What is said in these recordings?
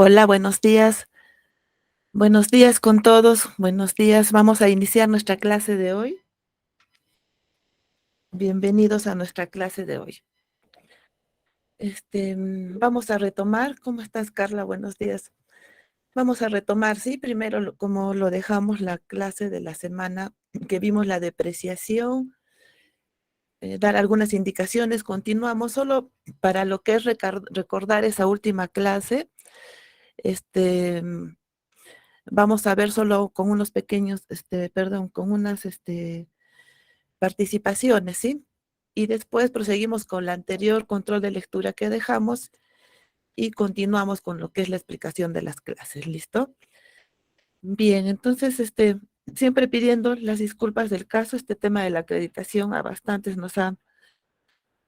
Hola, buenos días. Buenos días con todos. Buenos días. Vamos a iniciar nuestra clase de hoy. Bienvenidos a nuestra clase de hoy. Vamos a retomar. ¿Cómo estás, Carla? Buenos días. Vamos a retomar, sí, primero como lo dejamos la clase de la semana que vimos la depreciación, dar algunas indicaciones. Continuamos solo para lo que es recordar esa última clase. Este, mm, Vamos a ver solo con unos pequeños, perdón, con unas, participaciones, ¿sí? Y después proseguimos con la anterior control de lectura que dejamos y continuamos con lo que es la explicación de las clases, ¿listo? Bien, entonces, siempre pidiendo las disculpas del caso, este tema de la acreditación a bastantes nos ha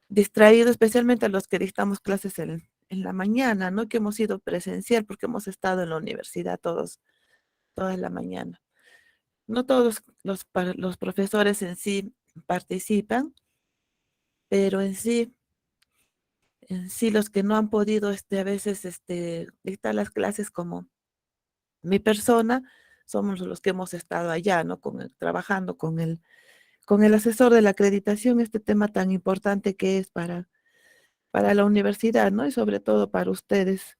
distraído, especialmente a los que dictamos clases en la mañana, ¿no? Que hemos ido presencial porque hemos estado en la universidad toda la mañana. No todos los profesores en sí participan, pero en sí los que no han podido a veces dictar las clases como mi persona, somos los que hemos estado allá, ¿no? Trabajando con el asesor de la acreditación, este tema tan importante que es para la universidad, ¿no? Y sobre todo para ustedes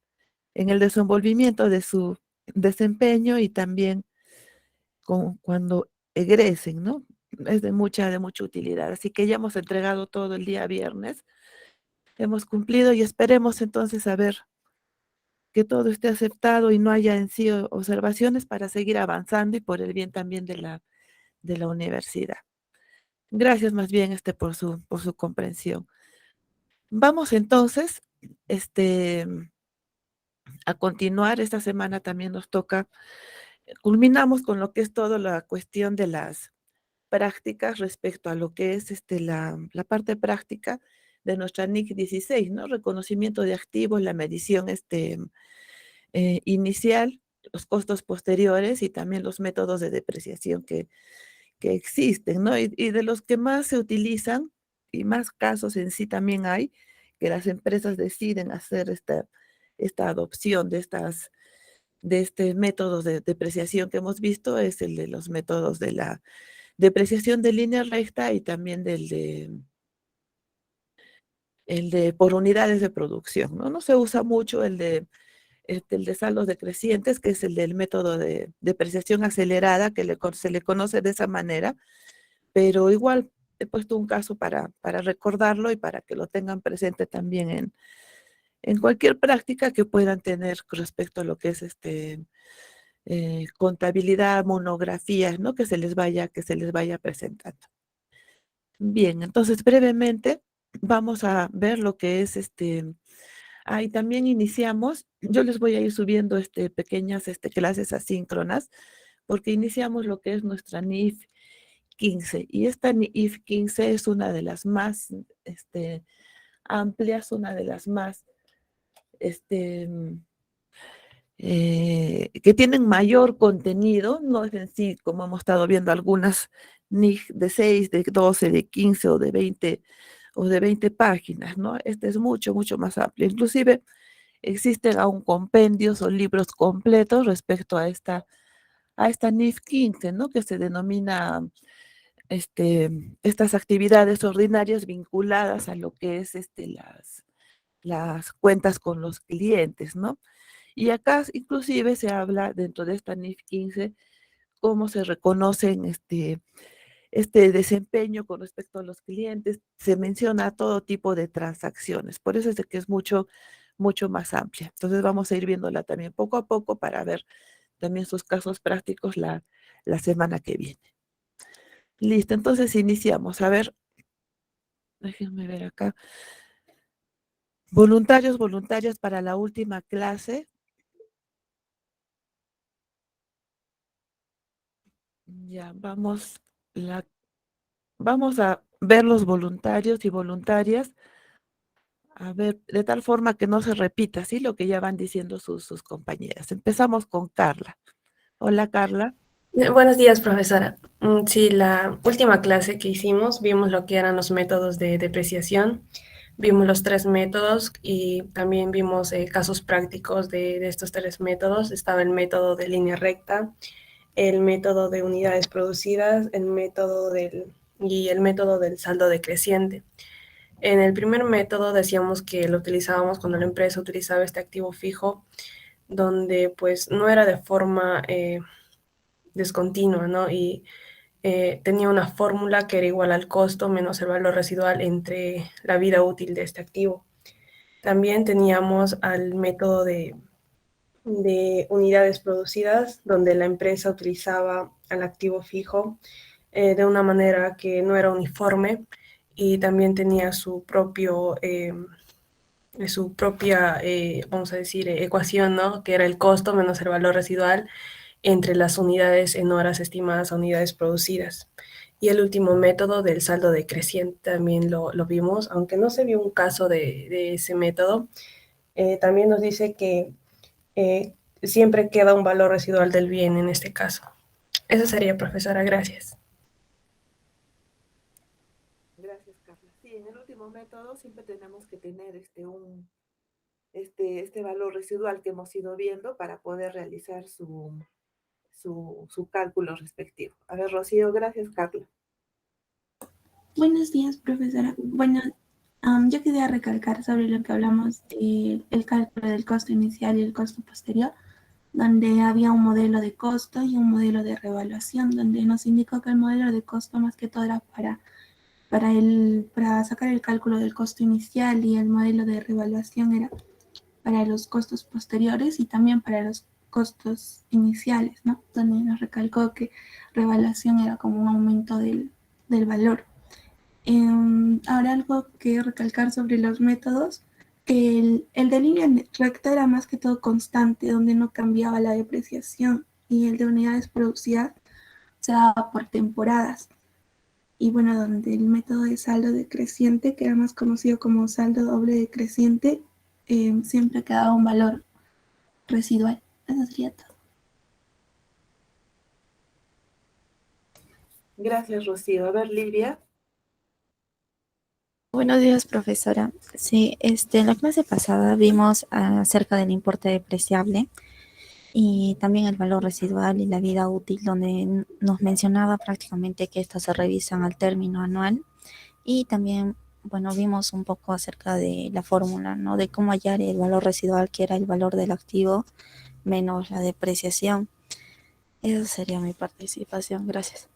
en el desenvolvimiento de su desempeño y también cuando egresen, ¿no? Es de mucha utilidad. Así que ya hemos entregado todo el día viernes, hemos cumplido y esperemos entonces a ver que todo esté aceptado y no haya en sí observaciones para seguir avanzando y por el bien también de la universidad. Gracias más bien por su comprensión. Vamos entonces este, a continuar. Esta semana también nos toca, culminamos con lo que es toda la cuestión de las prácticas respecto a lo que es la parte práctica de nuestra NIC 16, ¿no? Reconocimiento de activos, la medición inicial, los costos posteriores y también los métodos de depreciación que existen, ¿no? Y de los que más se utilizan y más casos en sí también hay, que las empresas deciden hacer esta adopción de este método de depreciación que hemos visto, es el de los métodos de la depreciación de línea recta y también el de por unidades de producción, ¿no? No se usa mucho el de saldos decrecientes, que es el del método de depreciación acelerada, se le conoce de esa manera, pero igual he puesto un caso para recordarlo y para que lo tengan presente también en cualquier práctica que puedan tener respecto a lo que es contabilidad, monografías, ¿no? Que se les vaya presentando. Bien, entonces brevemente vamos a ver lo que es y también iniciamos, yo les voy a ir subiendo pequeñas clases asíncronas, porque iniciamos lo que es nuestra NIF 15, y esta NIF 15 es una de las más amplias, una de las más este, que tienen mayor contenido, no es en sí como hemos estado viendo algunas NIF de 6, de 12, de 15 o de 20 páginas, ¿no? Este es mucho, mucho más amplio. Inclusive existen aún compendios o libros completos respecto a esta NIF 15, ¿no? Que se denomina estas actividades ordinarias vinculadas a lo que es las cuentas con los clientes, ¿no? Y acá inclusive se habla dentro de esta NIF 15 cómo se reconocen este desempeño con respecto a los clientes, se menciona todo tipo de transacciones, por eso es de que es mucho, mucho más amplia. Entonces vamos a ir viéndola también poco a poco para ver también sus casos prácticos la semana que viene. Listo, entonces iniciamos. A ver, déjenme ver acá. Voluntarios, voluntarias para la última clase. Ya, vamos a ver los voluntarios y voluntarias, a ver, de tal forma que no se repita, ¿sí? Lo que ya van diciendo sus compañeras. Empezamos con Carla. Hola, Carla. Buenos días, profesora. Sí, la última clase que hicimos vimos lo que eran los métodos de depreciación. Vimos los tres métodos y también vimos casos prácticos de estos tres métodos. Estaba el método de línea recta, el método de unidades producidas, y el método del saldo decreciente. En el primer método decíamos que lo utilizábamos cuando la empresa utilizaba este activo fijo, donde pues no era de forma discontinua, ¿no? Y tenía una fórmula que era igual al costo menos el valor residual entre la vida útil de este activo. También teníamos al método de unidades producidas, donde la empresa utilizaba al activo fijo de una manera que no era uniforme y también tenía su propia, vamos a decir, ecuación, ¿no? Que era el costo menos el valor residual entre las unidades en horas estimadas a unidades producidas. Y el último método del saldo decreciente también lo vimos, aunque no se vio un caso de ese método. También nos dice que siempre queda un valor residual del bien en este caso. Eso sería, profesora. Gracias. Gracias, Carla. Sí, en el último método siempre tenemos que tener este valor residual que hemos ido viendo para poder realizar su cálculo respectivo. A ver, Rocío, gracias, Carla. Buenos días, profesora. Bueno, yo quería recalcar sobre lo que hablamos del cálculo del costo inicial y el costo posterior, donde había un modelo de costo y un modelo de revaluación, donde nos indicó que el modelo de costo más que todo era para sacar el cálculo del costo inicial, y el modelo de revaluación era para los costos posteriores y también para los costos iniciales, ¿no? Donde nos recalcó que revaluación era como un aumento del valor. Ahora algo que recalcar sobre los métodos, que el de línea recta era más que todo constante, donde no cambiaba la depreciación, y el de unidades producidas se daba por temporadas. Y bueno, donde el método de saldo decreciente, que era más conocido como saldo doble decreciente, siempre quedaba un valor residual. Eso sería todo. Gracias, Rocío. A ver, Livia. Buenos días, profesora. Sí, en la clase pasada vimos acerca del importe depreciable y también el valor residual y la vida útil, donde nos mencionaba prácticamente que estos se revisan al término anual, y también, bueno, vimos un poco acerca de la fórmula, ¿no? De cómo hallar el valor residual, que era el valor del activo menos la depreciación. Esa sería mi participación. Gracias.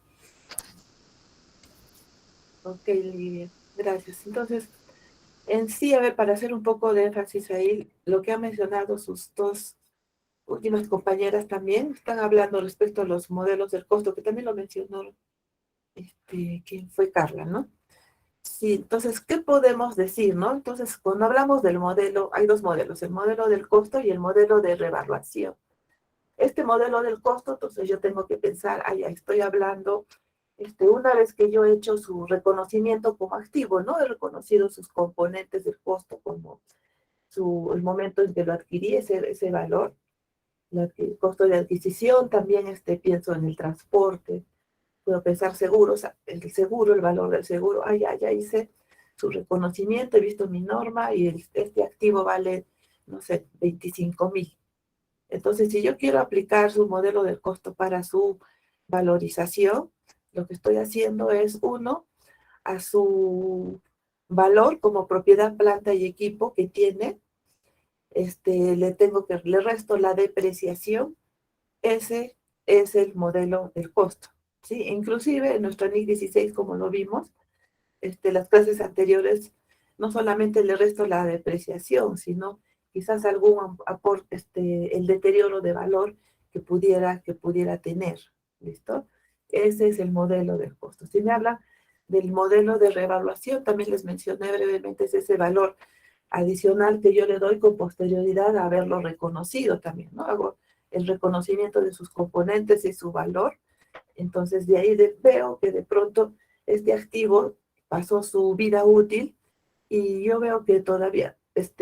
Ok, Livia. Gracias. Entonces, en sí, a ver, para hacer un poco de énfasis ahí, lo que han mencionado sus dos últimas compañeras también, están hablando respecto a los modelos del costo, que también lo mencionó, quien fue Carla, ¿no? Sí, entonces, ¿qué podemos decir, no? Entonces, cuando hablamos del modelo, hay dos modelos, el modelo del costo y el modelo de revaluación. Este modelo del costo, entonces yo tengo que pensar, ya estoy hablando, una vez que yo he hecho su reconocimiento como activo, ¿no? He reconocido sus componentes del costo como el momento en que lo adquirí, ese valor, el costo de adquisición, también pienso en el transporte, puedo pensar seguros, el seguro, el valor del seguro, ya hice su reconocimiento, he visto mi norma y este activo vale, no sé, 25,000. Entonces, si yo quiero aplicar su modelo de costo para su valorización, lo que estoy haciendo es, uno, a su valor como propiedad, planta y equipo que tiene, le resto la depreciación. Ese es el modelo del costo, ¿sí? Inclusive en nuestro NIC 16, como lo vimos, las clases anteriores, no solamente le resto la depreciación, sino quizás algún aporte, el deterioro de valor que pudiera tener, ¿listo? Ese es el modelo del costo. Si me habla del modelo de revaluación, también les mencioné brevemente, es ese valor adicional que yo le doy con posterioridad a haberlo reconocido también, ¿no? Hago el reconocimiento de sus componentes y su valor. Entonces, de ahí veo que de pronto este activo pasó su vida útil y yo veo que todavía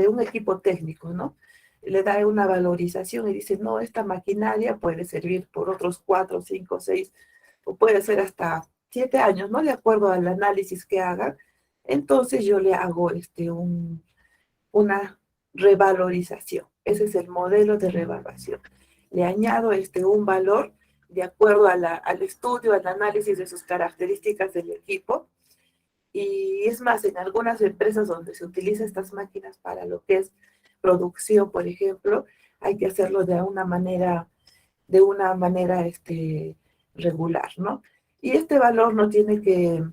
un equipo técnico, ¿no? Le da una valorización y dice, no, esta maquinaria puede servir por otros 4, 5, 6, o puede ser hasta 7 años, ¿no? De acuerdo al análisis que hagan, entonces yo le hago una revalorización. Ese es el modelo de revaluación. Le añado un valor de acuerdo al estudio, al análisis de sus características del equipo. Y es más, en algunas empresas donde se utilizan estas máquinas para lo que es producción, por ejemplo, hay que hacerlo de una manera regular, ¿no? Y este valor no tiene que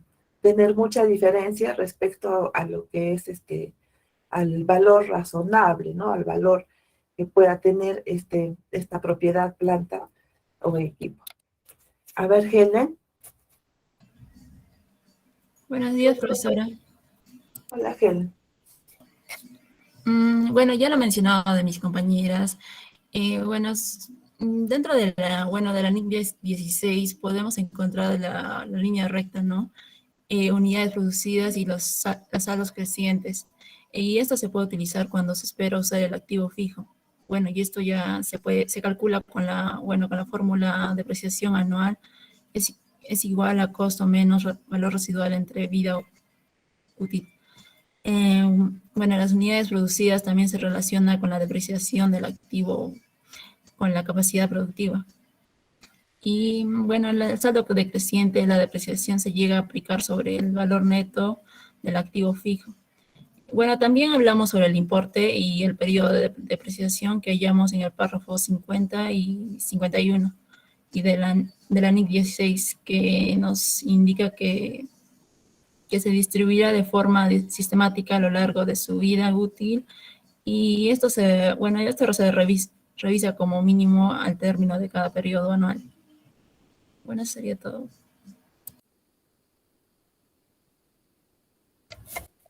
tener mucha diferencia respecto a lo que es al valor razonable, ¿no? Al valor que pueda tener esta propiedad, planta o equipo. A ver, Helen. Buenos días, profesora. Hola, Helen. Bueno, ya lo mencionaba de mis compañeras. Dentro de la NIC 16 podemos encontrar la línea recta, ¿no? Unidades producidas y los saldos crecientes. Y esto se puede utilizar cuando se espera usar el activo fijo. Bueno, y esto ya se calcula con con la fórmula de depreciación anual. Es igual a costo menos valor residual entre vida útil. Las unidades producidas también se relaciona con la depreciación del activo, con la capacidad productiva. Y el saldo decreciente, la depreciación se llega a aplicar sobre el valor neto del activo fijo. Bueno, también hablamos sobre el importe y el periodo de depreciación que hallamos en el párrafo 50 y 51 y de la NIC 16, que nos indica que se distribuirá de forma sistemática a lo largo de su vida útil, y esto se revisa como mínimo al término de cada periodo anual. Bueno, eso sería todo.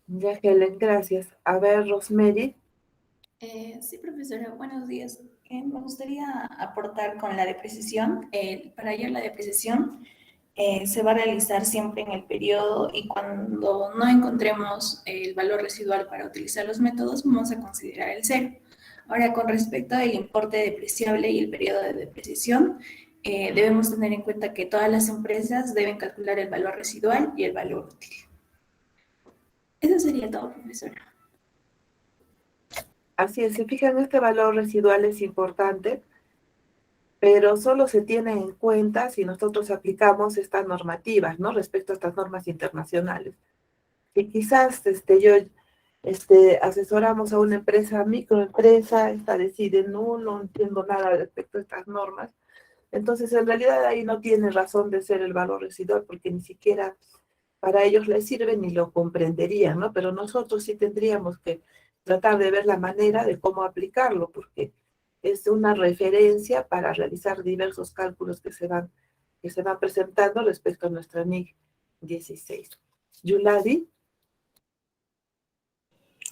Ya, Helen, gracias. A ver, Rosemary. Sí, profesora, buenos días. Me gustaría aportar con la depreciación. Para hallar la depreciación se va a realizar siempre en el periodo, y cuando no encontremos el valor residual para utilizar los métodos, vamos a considerar el cero. Ahora, con respecto al importe depreciable y el periodo de depreciación, debemos tener en cuenta que todas las empresas deben calcular el valor residual y el valor útil. Eso sería todo, profesora. Así es, se fijan, este valor residual es importante, pero solo se tiene en cuenta si nosotros aplicamos estas normativas, ¿no? Respecto a estas normas internacionales. Si quizás asesoramos a una empresa, microempresa, esta decide, no entiendo nada respecto a estas normas, entonces en realidad ahí no tiene razón de ser el valor residual, porque ni siquiera para ellos les sirve ni lo comprenderían, ¿no? Pero nosotros sí tendríamos que tratar de ver la manera de cómo aplicarlo, porque es una referencia para realizar diversos cálculos que se van presentando respecto a nuestra NIC 16. Yuladi.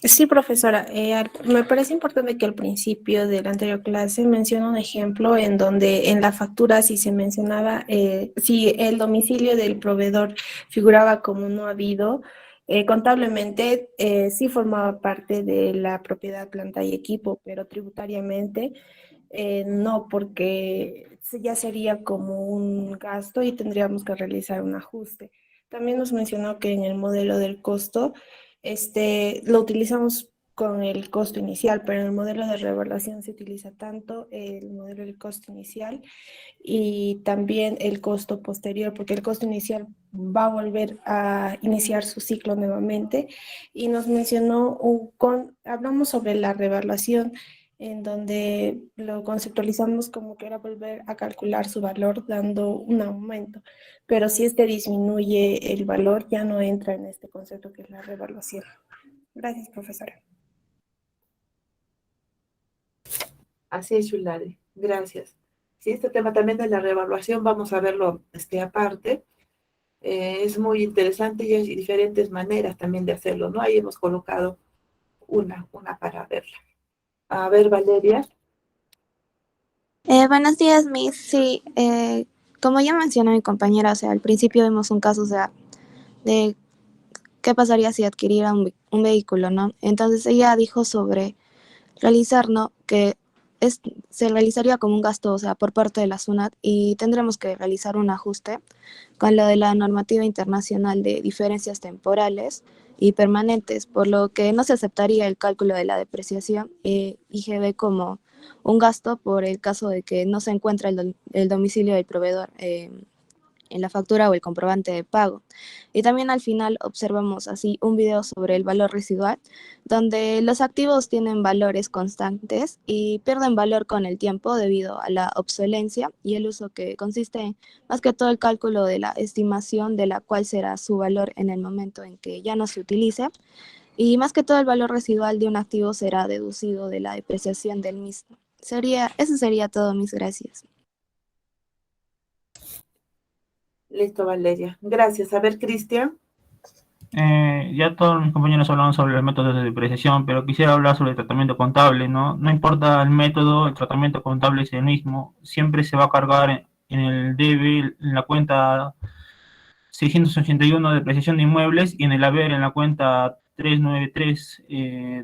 Sí, profesora. Me parece importante que al principio de la anterior clase menciona un ejemplo en donde en la factura si se mencionaba, si el domicilio del proveedor figuraba como no habido, contablemente sí formaba parte de la propiedad, planta y equipo, pero tributariamente no, porque ya sería como un gasto y tendríamos que realizar un ajuste. También nos mencionó que en el modelo del costo, lo utilizamos con el costo inicial, pero en el modelo de revaluación se utiliza tanto el modelo del costo inicial y también el costo posterior, porque el costo inicial va a volver a iniciar su ciclo nuevamente. Y nos mencionó, hablamos sobre la revaluación, en donde lo conceptualizamos como que era volver a calcular su valor dando un aumento, pero si disminuye el valor, ya no entra en este concepto que es la revaluación. Gracias, profesora. Así es, Yuladi. Gracias. Sí, este tema también de la revaluación vamos a verlo aparte. Es muy interesante y hay diferentes maneras también de hacerlo, ¿no? Ahí hemos colocado una para verla. A ver, Valeria. Buenos días, Miss. Sí, como ya mencionó mi compañera, o sea, al principio vimos un caso, o sea, de qué pasaría si adquiriera un vehículo, ¿no? Entonces ella dijo sobre realizar, ¿no? Que se realizaría como un gasto, o sea, por parte de la SUNAT, y tendremos que realizar un ajuste con lo de la normativa internacional de diferencias temporales y permanentes, por lo que no se aceptaría el cálculo de la depreciación IGB como un gasto por el caso de que no se encuentra el domicilio del proveedor en la factura o el comprobante de pago. Y también al final observamos así un video sobre el valor residual, donde los activos tienen valores constantes y pierden valor con el tiempo debido a la obsolencia y el uso, que consiste en más que todo el cálculo de la estimación de la cual será su valor en el momento en que ya no se utilice. Y más que todo el valor residual de un activo será deducido de la depreciación del mismo. Eso sería todo, mis gracias. Listo, Valeria. Gracias. A ver, Cristian. Ya todos mis compañeros hablaron sobre los métodos de depreciación, pero quisiera hablar sobre el tratamiento contable, ¿no? No importa el método, el tratamiento contable es el mismo. Siempre se va a cargar en el debe, en la cuenta 681 de depreciación de inmuebles y en el haber en la cuenta 393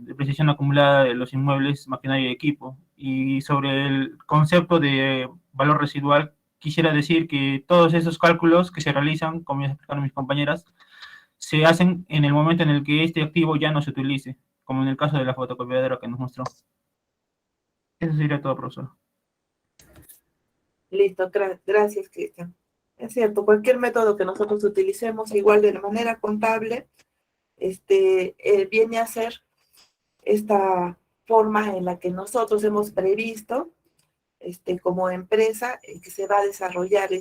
depreciación acumulada de los inmuebles, maquinaria y equipo. Y sobre el concepto de valor residual, quisiera decir que todos esos cálculos que se realizan, como ya explicaron mis compañeras, se hacen en el momento en el que este activo ya no se utilice, como en el caso de la fotocopiadora que nos mostró. Eso sería todo, profesor. Listo, gracias, Cristian. Es cierto, cualquier método que nosotros utilicemos, igual de la manera contable, viene a ser esta forma en la que nosotros hemos previsto, como empresa, que se va a desarrollar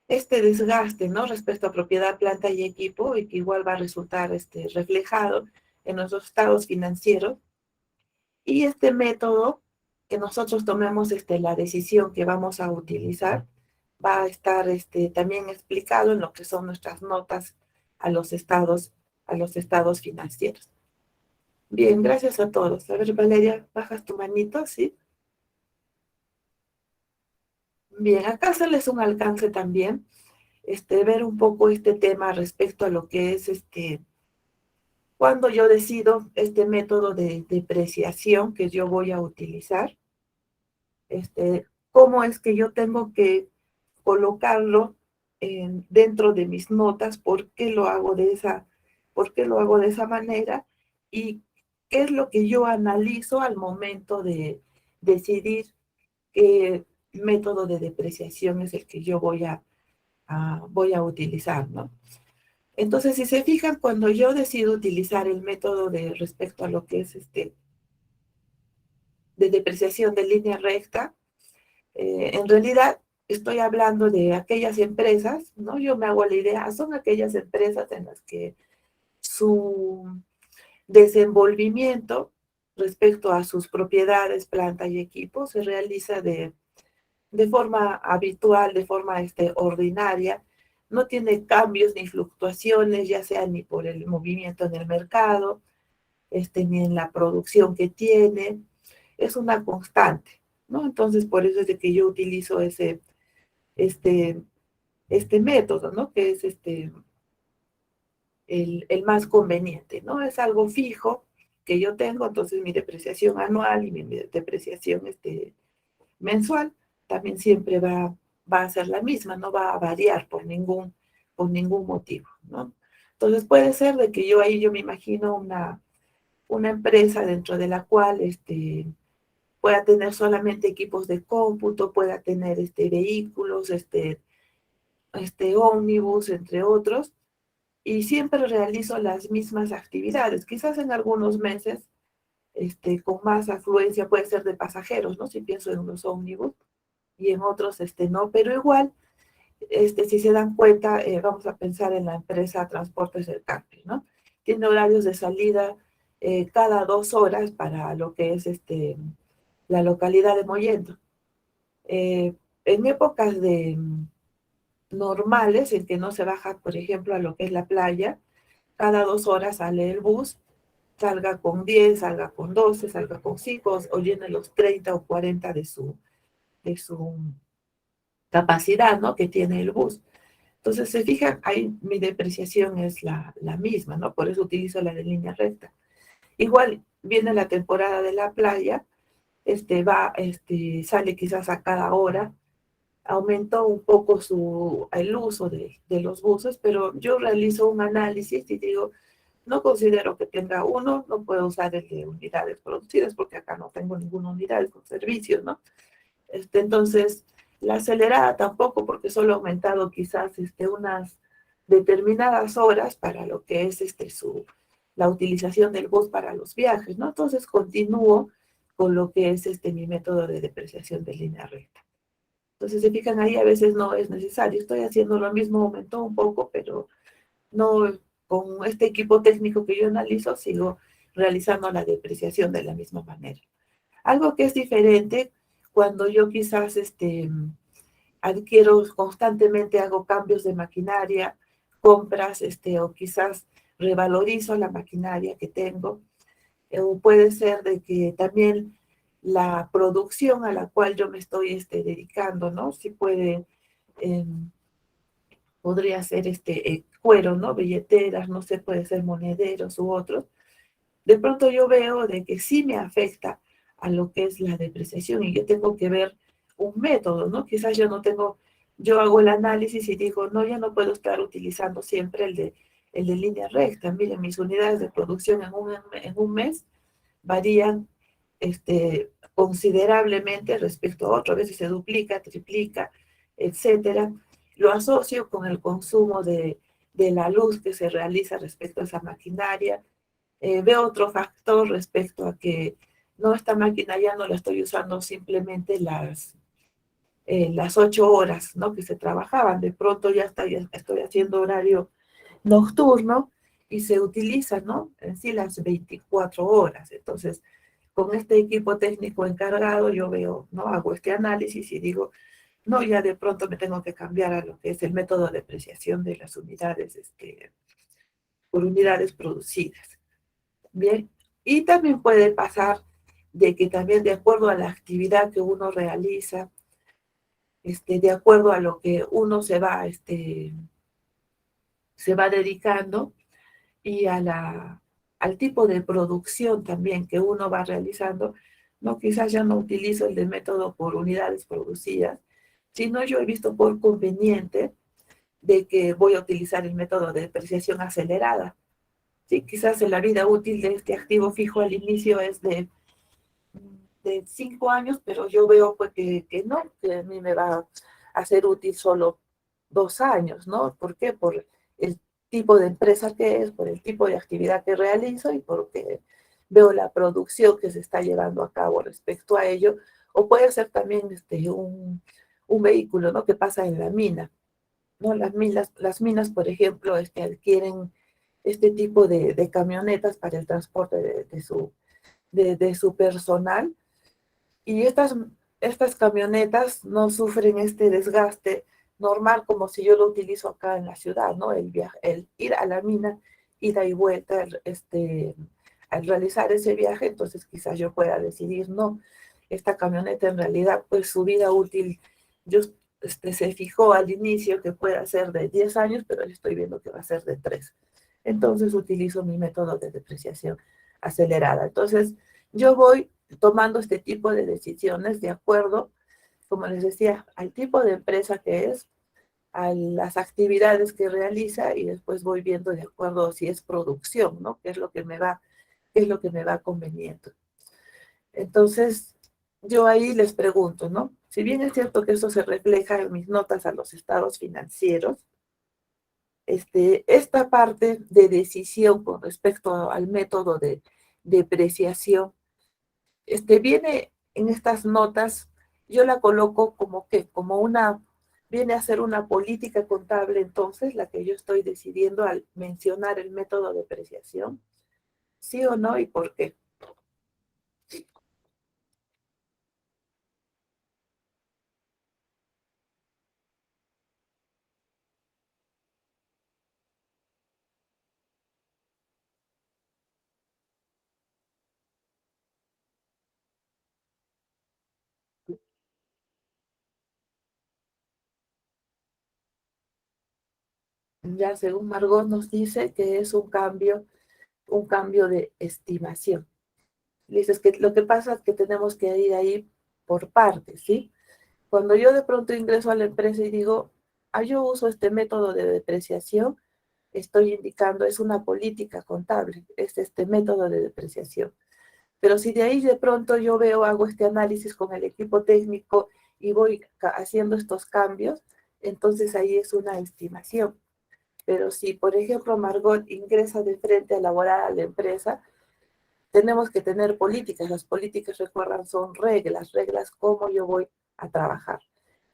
este desgaste, ¿no? Respecto a propiedad, planta y equipo, y que igual va a resultar reflejado en nuestros estados financieros. Y este método, que nosotros tomemos la decisión que vamos a utilizar, va a estar también explicado en lo que son nuestras notas a los estados financieros. Bien, gracias a todos. A ver, Valeria, bajas tu manito, ¿sí? Bien, acá hacerles un alcance también, ver un poco este tema respecto a lo que es cuando yo decido este método de depreciación que yo voy a utilizar, cómo es que yo tengo que colocarlo dentro de mis notas, por qué lo hago de esa manera y qué es lo que yo analizo al momento de decidir qué método de depreciación es el que yo voy a utilizar, ¿no? Entonces, si se fijan, cuando yo decido utilizar el método de respecto a lo que es de depreciación de línea recta, en realidad estoy hablando de aquellas empresas, ¿no? Yo me hago la idea, son aquellas empresas en las que su desenvolvimiento respecto a sus propiedades, planta y equipo se realiza de forma habitual, de forma ordinaria, no tiene cambios ni fluctuaciones, ya sea ni por el movimiento en el mercado, ni en la producción que tiene, es una constante, ¿no? Entonces, por eso es de que yo utilizo este método, ¿no? Que es el más conveniente, ¿no? Es algo fijo que yo tengo, entonces mi depreciación anual y mi depreciación mensual también siempre va a ser la misma, no va a variar por ningún motivo, ¿no? Entonces puede ser de que yo me imagino una empresa dentro de la cual pueda tener solamente equipos de cómputo, pueda tener vehículos, ómnibus, entre otros, y siempre realizo las mismas actividades. Quizás en algunos meses, con más afluencia puede ser de pasajeros, ¿no? Si pienso en unos ómnibus, y en otros no, pero igual, si se dan cuenta, vamos a pensar en la empresa Transportes del Carpio, ¿no? Tiene horarios de salida cada 2 horas para lo que es la localidad de Mollendo. En épocas normales, en que no se baja, por ejemplo, a lo que es la playa, cada 2 horas sale el bus, salga con 10, salga con 12, salga con 5, o llene los 30 o 40 de su capacidad, ¿no? Que tiene el bus. Entonces, se fijan, ahí mi depreciación es la misma, ¿no? Por eso utilizo la de línea recta. Igual, viene la temporada de la playa, sale quizás a cada hora, aumentó un poco el uso de los buses, pero yo realizo un análisis y digo, No considero que tenga uno, no puedo usar el de unidades producidas porque acá no tengo ninguna unidad con servicios, ¿no? Entonces, la acelerada tampoco, porque solo ha aumentado quizás unas determinadas horas para lo que es la utilización del bus para los viajes, ¿no? Entonces, continúo con lo que es mi método de depreciación de línea recta. Entonces, se fijan ahí, a veces no es necesario. Estoy haciendo lo mismo, aumentó un poco, pero no con este equipo técnico que yo analizo, sigo realizando la depreciación de la misma manera. Algo que es diferente cuando yo quizás adquiero constantemente, hago cambios de maquinaria, compras, o quizás revalorizo la maquinaria que tengo, o puede ser de que también la producción a la cual yo me estoy dedicando, ¿no? Sí podría ser cuero, ¿no? Billeteras, no sé, puede ser monederos u otros. De pronto yo veo de que sí me afecta a lo que es la depreciación y yo tengo que ver un método, ¿no? Quizás yo hago el análisis y digo, no, ya no puedo estar utilizando siempre el de línea recta. Miren, mis unidades de producción en un mes varían considerablemente respecto a otro. A veces se duplica, triplica, etcétera. Lo asocio con el consumo de la luz que se realiza respecto a esa maquinaria. Veo otro factor respecto a que no, esta máquina ya no la estoy usando simplemente las 8 horas, ¿no? Que se trabajaban. De pronto ya estoy haciendo horario nocturno y se utiliza, ¿no? En sí las 24 horas. Entonces, con este equipo técnico encargado, yo veo, ¿no? Hago este análisis y digo, no, ya de pronto me tengo que cambiar a lo que es el método de depreciación de las unidades, por unidades producidas. Bien, y también puede pasar de que también de acuerdo a la actividad que uno realiza, de acuerdo a lo que uno se va dedicando y al tipo de producción también que uno va realizando, no, quizás ya no utilizo el de método por unidades producidas, sino yo he visto por conveniente de que voy a utilizar el método de depreciación acelerada. Sí, quizás la vida útil de este activo fijo al inicio es de 5 años, pero yo veo pues que no, que a mí me va a ser útil solo 2 años, ¿no? ¿Por qué? Por el tipo de empresa que es, por el tipo de actividad que realizo y porque veo la producción que se está llevando a cabo respecto a ello, o puede ser también un vehículo, ¿no? Que pasa en la mina, ¿no? Las minas, por ejemplo, adquieren este tipo de camionetas para el transporte de su personal, y estas camionetas no sufren este desgaste normal como si yo lo utilizo acá en la ciudad, ¿no? El ir a la mina, ida y vuelta, al realizar ese viaje, entonces quizás yo pueda decidir, no, esta camioneta en realidad, pues su vida útil, yo, se fijó al inicio que pueda ser de 10 años, pero yo estoy viendo que va a ser de 3. Entonces utilizo mi método de depreciación acelerada. Entonces, yo voy tomando este tipo de decisiones de acuerdo, como les decía, al tipo de empresa que es, a las actividades que realiza y después voy viendo de acuerdo si es producción, ¿no? Qué es lo que me va conveniendo. Entonces, yo ahí les pregunto, ¿no? Si bien es cierto que eso se refleja en mis notas a los estados financieros, esta parte de decisión con respecto al método de depreciación, viene en estas notas, yo la coloco viene a ser una política contable, entonces, la que yo estoy decidiendo al mencionar el método de depreciación, sí o no y por qué. Ya según Margot nos dice que es un cambio de estimación. Dices que lo que pasa es que tenemos que ir ahí por partes, ¿sí? Cuando yo de pronto ingreso a la empresa y digo, yo uso este método de depreciación, estoy indicando es una política contable, es este método de depreciación. Pero si de ahí de pronto yo veo, hago este análisis con el equipo técnico y voy haciendo estos cambios, entonces ahí es una estimación. Pero si, por ejemplo, Margot ingresa de frente a laborar a la empresa, tenemos que tener políticas. Las políticas, recuerdan, son reglas cómo yo voy a trabajar.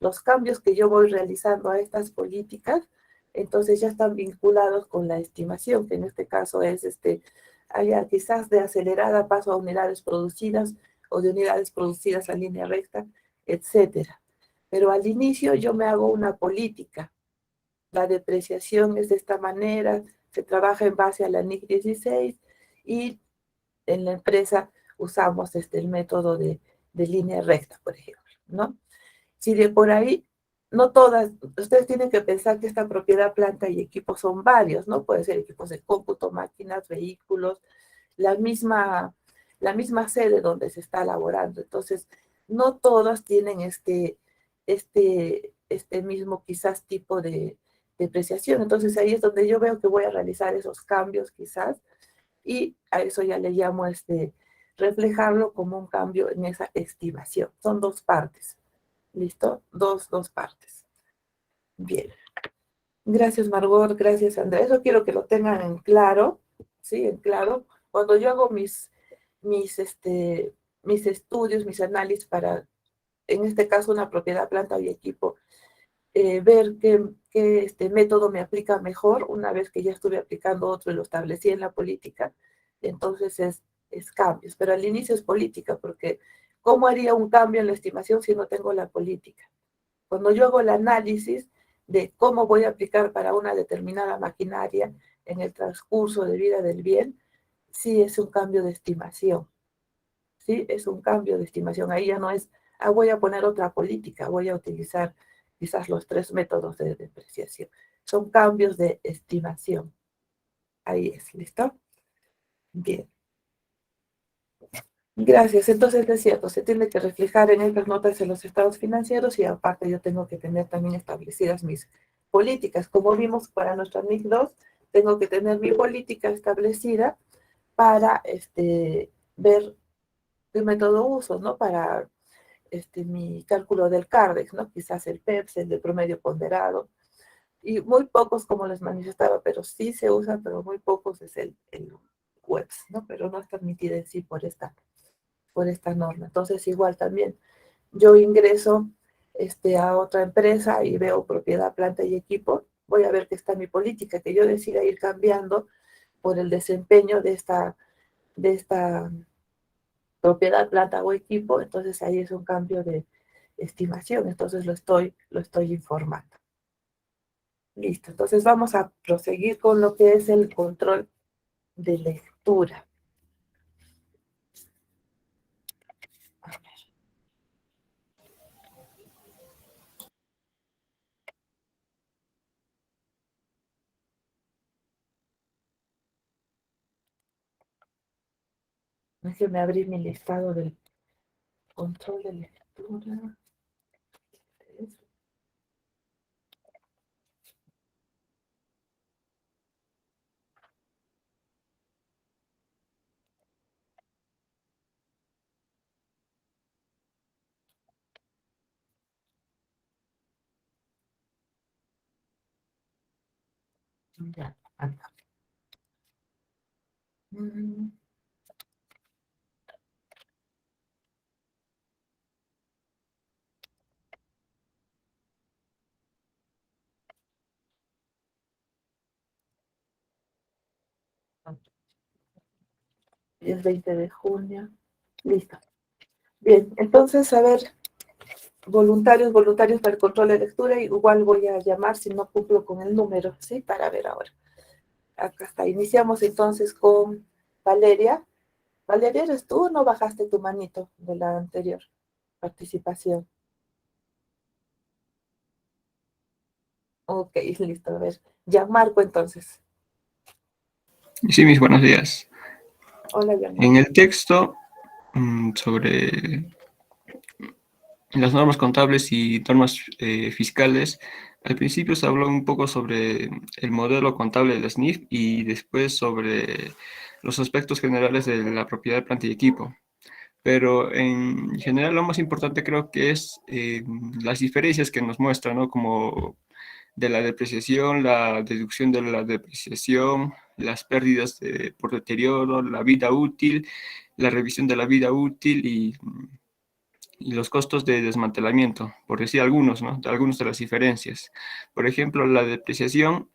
Los cambios que yo voy realizando a estas políticas, entonces ya están vinculados con la estimación, que en este caso es quizás de acelerada paso a unidades producidas o de unidades producidas a línea recta, etcétera. Pero al inicio yo me hago una política. La depreciación es de esta manera, se trabaja en base a la NIC 16 y en la empresa usamos el método de línea recta, por ejemplo, ¿no? Si de por ahí, no todas, ustedes tienen que pensar que esta propiedad, planta y equipos son varios, ¿no? Puede ser equipos de cómputo, máquinas, vehículos, la misma sede donde se está elaborando. Entonces, no todas tienen este mismo quizás tipo de depreciación. Entonces, ahí es donde yo veo que voy a realizar esos cambios quizás, y a eso ya le llamo reflejarlo como un cambio en esa estimación. Son dos partes. ¿Listo? Dos partes. Bien. Gracias, Margot. Gracias, Andrea. Eso quiero que lo tengan en claro. ¿Sí? En claro. Cuando yo hago mis estudios, mis análisis para, en este caso, una propiedad, planta y equipo, ver qué método me aplica mejor una vez que ya estuve aplicando otro y lo establecí en la política. Entonces es cambios. Pero al inicio es política, porque ¿cómo haría un cambio en la estimación si no tengo la política? Cuando yo hago el análisis de cómo voy a aplicar para una determinada maquinaria en el transcurso de vida del bien, sí es un cambio de estimación. Sí, es un cambio de estimación. Ahí ya no es, voy a poner otra política, voy a utilizar quizás los 3 métodos de depreciación. Son cambios de estimación. Ahí es, ¿listo? Bien. Gracias. Entonces es cierto, se tiene que reflejar en estas notas en los estados financieros y aparte yo tengo que tener también establecidas mis políticas. Como vimos para nuestra NIC 2, tengo que tener mi política establecida para ver qué método uso, ¿no? Para mi cálculo del CARDEX, ¿no? Quizás el PEPS, el de promedio ponderado, y muy pocos, como les manifestaba, pero sí se usa, pero muy pocos es el WEPS, ¿no? Pero no está admitida en sí por esta norma. Entonces, igual también, yo ingreso a otra empresa y veo propiedad, planta y equipo, voy a ver que está mi política, que yo decida ir cambiando por el desempeño de esta propiedad, planta o equipo, entonces ahí es un cambio de estimación, entonces lo estoy informando. Listo, entonces vamos a proseguir con lo que es el control de lectura. A ver. Déjenme abrir mi listado del control de lectura. Ya, acá. Es 20 de junio. Listo. Bien, entonces, a ver, voluntarios para el control de lectura, igual voy a llamar si no cumplo con el número, ¿sí? Para ver ahora. Acá está. Iniciamos entonces con Valeria. Valeria, ¿eres tú o no bajaste tu manito de la anterior participación? Ok, listo. A ver, ya Marco entonces. Sí, mis buenos días. Hola, ya En el texto sobre las normas contables y normas fiscales, Al principio se habló un poco sobre el modelo contable del SNIF y después sobre los aspectos generales de la propiedad de planta y equipo. Pero en general lo más importante creo que es las diferencias que nos muestran, ¿no? Como de la depreciación, la deducción de la depreciación, las pérdidas por deterioro, la vida útil, la revisión de la vida útil y los costos de desmantelamiento, por decir algunos, ¿no? Algunas de las diferencias. Por ejemplo, la depreciación,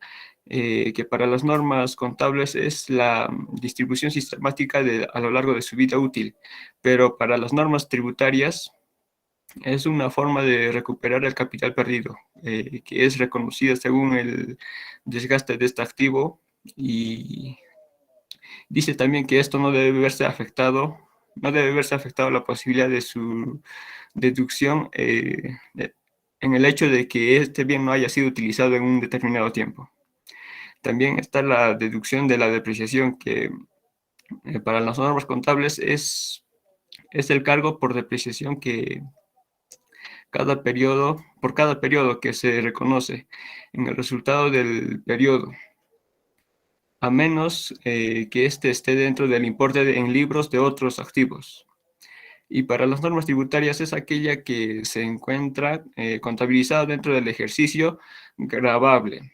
que para las normas contables es la distribución sistemática a lo largo de su vida útil, pero para las normas tributarias es una forma de recuperar el capital perdido, que es reconocida según el desgaste de este activo, y dice también que esto no debe verse afectado, no debe verse afectado la posibilidad de su deducción en el hecho de que este bien no haya sido utilizado en un determinado tiempo. También está la deducción de la depreciación, que para las normas contables es el cargo por depreciación que por cada periodo que se reconoce en el resultado del periodo, a menos que éste esté dentro del importe en libros de otros activos. Y para las normas tributarias es aquella que se encuentra contabilizada dentro del ejercicio gravable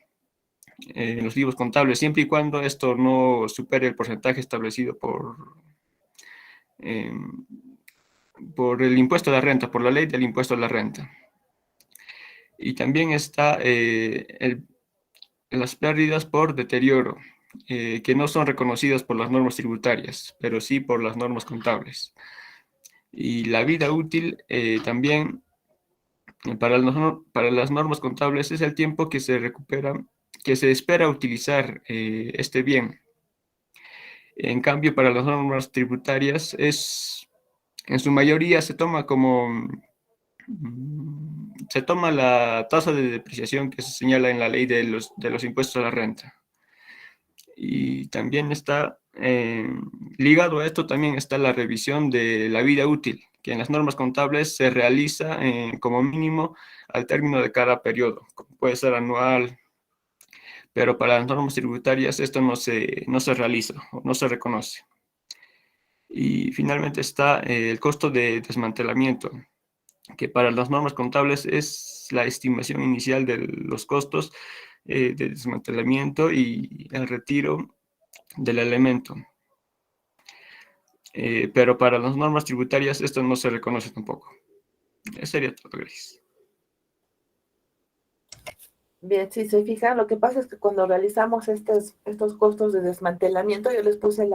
en los libros contables, siempre y cuando esto no supere el porcentaje establecido por el impuesto a la renta, por la ley del impuesto a la renta. Y también está las pérdidas por deterioro, que no son reconocidas por las normas tributarias, pero sí por las normas contables. Y la vida útil también para las normas contables es el tiempo que se recupera, que se espera utilizar este bien. En cambio, para las normas tributarias en su mayoría se toma la tasa de depreciación que se señala en la ley de los impuestos a la renta. Y también está ligado a esto, también está la revisión de la vida útil, que en las normas contables se realiza como mínimo al término de cada periodo, puede ser anual, pero para las normas tributarias esto no se realiza, no se reconoce. Y finalmente está el costo de desmantelamiento, que para las normas contables es la estimación inicial de los costos de desmantelamiento y el retiro del elemento. Pero para las normas tributarias esto no se reconoce tampoco. Eso sería todo, gracias. Bien, si se fijan, lo que pasa es que cuando realizamos estos costos de desmantelamiento, yo les puse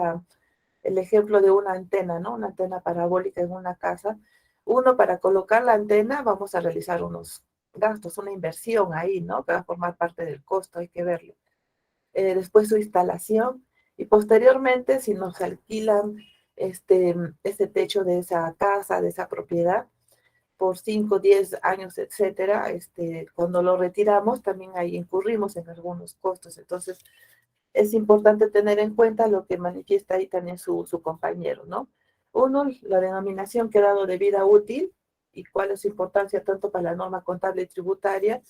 el ejemplo de una antena, ¿no? Una antena parabólica en una casa. Uno, para colocar la antena, vamos a realizar unos gastos, una inversión ahí, ¿no? Que va a formar parte del costo, hay que verlo. Después su instalación, y posteriormente, si nos alquilan este techo de esa casa, de esa propiedad, por 5, 10 años, etcétera, cuando lo retiramos, también ahí incurrimos en algunos costos. Entonces, es importante tener en cuenta lo que manifiesta ahí también su compañero, ¿no? Uno, la denominación que ha dado de vida útil y cuál es su importancia tanto para la norma contable y tributaria.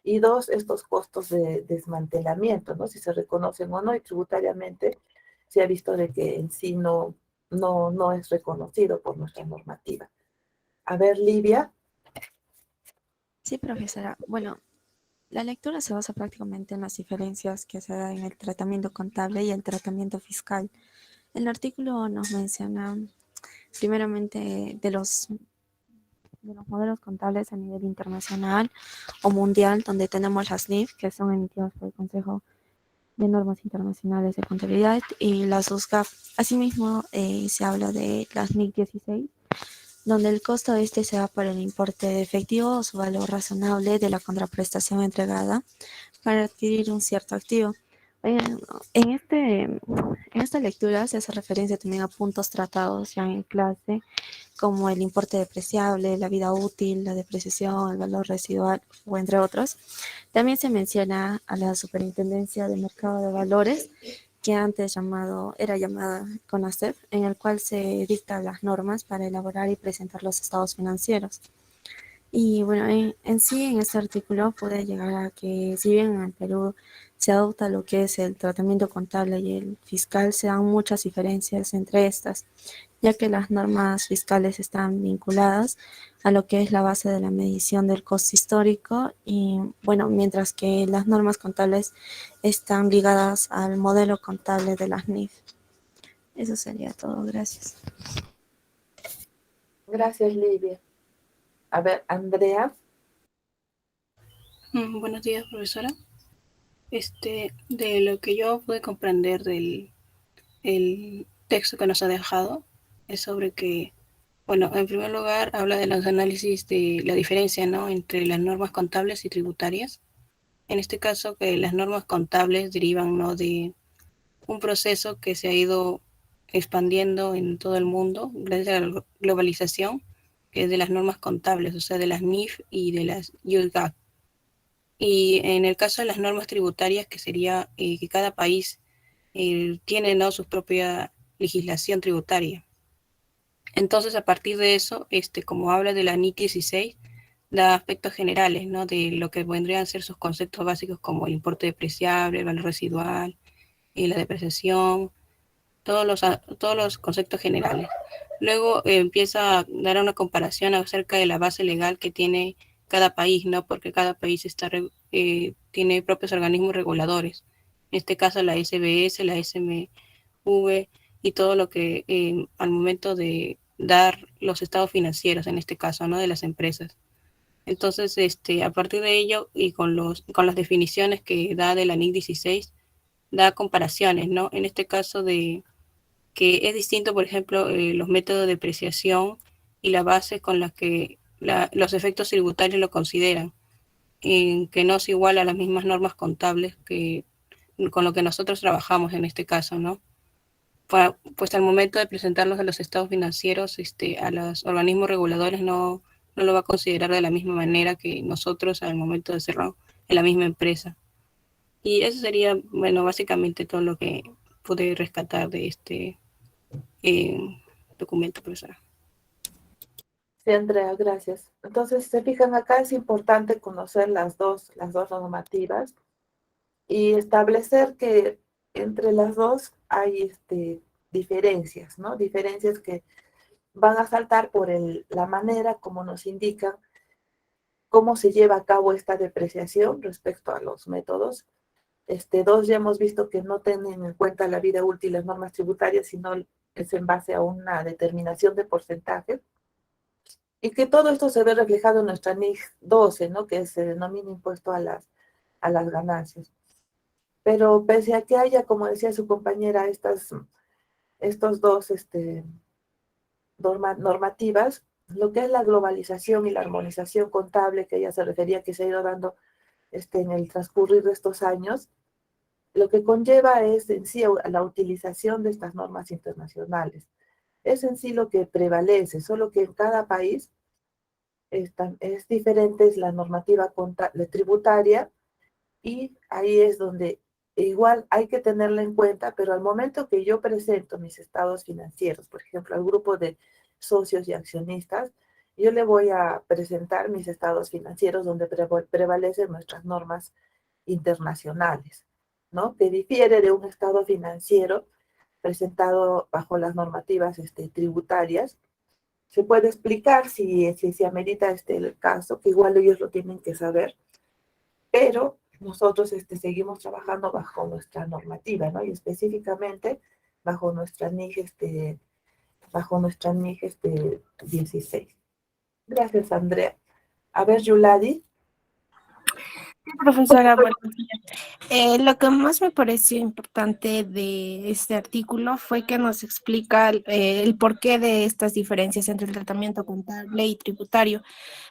Y dos, estos costos de desmantelamiento, ¿no? Si se reconocen o no, y tributariamente se ha visto de que en sí no es reconocido por nuestra normativa. A ver, Livia. Sí, profesora. Bueno, la lectura se basa prácticamente en las diferencias que se dan en el tratamiento contable y el tratamiento fiscal. El artículo nos menciona primeramente de los modelos contables a nivel internacional o mundial, donde tenemos las NIF, que son emitidas por el Consejo de Normas Internacionales de Contabilidad, y las USGAP. Asimismo, se habla de las NIC 16, donde el costo de este se da por el importe efectivo o su valor razonable de la contraprestación entregada para adquirir un cierto activo. En esta lectura se hace referencia también a puntos tratados ya en clase, como el importe depreciable, la vida útil, la depreciación, el valor residual, o entre otros. También se menciona a la Superintendencia de Mercado de Valores, que antes era llamada CONACEF, en el cual se dictan las normas para elaborar y presentar los estados financieros. Y bueno, en sí, en este artículo puede llegar a que si bien en Perú se adopta lo que es el tratamiento contable y el fiscal, se dan muchas diferencias entre estas, ya que las normas fiscales están vinculadas a lo que es la base de la medición del costo histórico y bueno, mientras que las normas contables están ligadas al modelo contable de las NIF. Eso sería todo, gracias. Gracias, Livia. A ver, Andrea. Buenos días, profesora. De lo que yo pude comprender del el texto que nos ha dejado, es sobre que, bueno, en primer lugar habla de los análisis de la diferencia, ¿no?, entre las normas contables y tributarias. En este caso, que las normas contables derivan, ¿no?, de un proceso que se ha ido expandiendo en todo el mundo gracias a la globalización, que es de las normas contables, o sea, de las NIF y de las US GAAP. Y en el caso de las normas tributarias, que sería que cada país tiene, ¿no?, su propia legislación tributaria. Entonces, a partir de eso, como habla de la NIC 16, da aspectos generales, ¿no?, de lo que vendrían a ser sus conceptos básicos como el importe depreciable, el valor residual, la depreciación, todos los conceptos generales. Luego empieza a dar una comparación acerca de la base legal que tiene cada país, ¿no?, porque cada país tiene propios organismos reguladores. En este caso, la SBS, la SMV y todo lo que al momento de dar los estados financieros, en este caso, ¿no?, de las empresas. Entonces, a partir de ello y con las definiciones que da de la NIC 16, da comparaciones, ¿no? En este caso de que es distinto, por ejemplo, los métodos de depreciación y la base con la que los efectos tributarios lo consideran, que no es igual a las mismas normas contables que con lo que nosotros trabajamos en este caso, ¿no? Pues al momento de presentarlos a los estados financieros, a los organismos reguladores no lo va a considerar de la misma manera que nosotros al momento de hacerlo en la misma empresa. Y eso sería, bueno, básicamente todo lo que pude rescatar de este documento, profesora. Sí, Andrea, gracias. Entonces, se fijan acá, es importante conocer las dos normativas y establecer que entre las dos hay diferencias, ¿no? Diferencias que van a saltar por la manera como nos indican cómo se lleva a cabo esta depreciación respecto a los métodos. Dos, ya hemos visto que no tienen en cuenta la vida útil las normas tributarias, sino es en base a una determinación de porcentaje. Y que todo esto se ve reflejado en nuestra NIC 12, ¿no?, que se denomina impuesto a las ganancias. Pero pese a que haya, como decía su compañera, estos dos normativas, lo que es la globalización y la armonización contable que ella se refería, que se ha ido dando en el transcurrir de estos años, lo que conlleva es en sí la utilización de estas normas internacionales. Es en sí lo que prevalece, solo que en cada país es diferente la normativa tributaria y ahí es donde igual hay que tenerla en cuenta, pero al momento que yo presento mis estados financieros, por ejemplo, al grupo de socios y accionistas, yo le voy a presentar mis estados financieros donde prevalecen nuestras normas internacionales, ¿no? Que difiere de un estado financiero presentado bajo las normativas tributarias. Se puede explicar si se amerita el caso, que igual ellos lo tienen que saber, pero nosotros seguimos trabajando bajo nuestra normativa, ¿no? Y específicamente bajo nuestra NIC, bajo nuestra NIC 16. Gracias, Andrea. A ver, Yuladi. Profesora, buenos días. Lo que más me pareció importante de este artículo fue que nos explica el porqué de estas diferencias entre el tratamiento contable y tributario.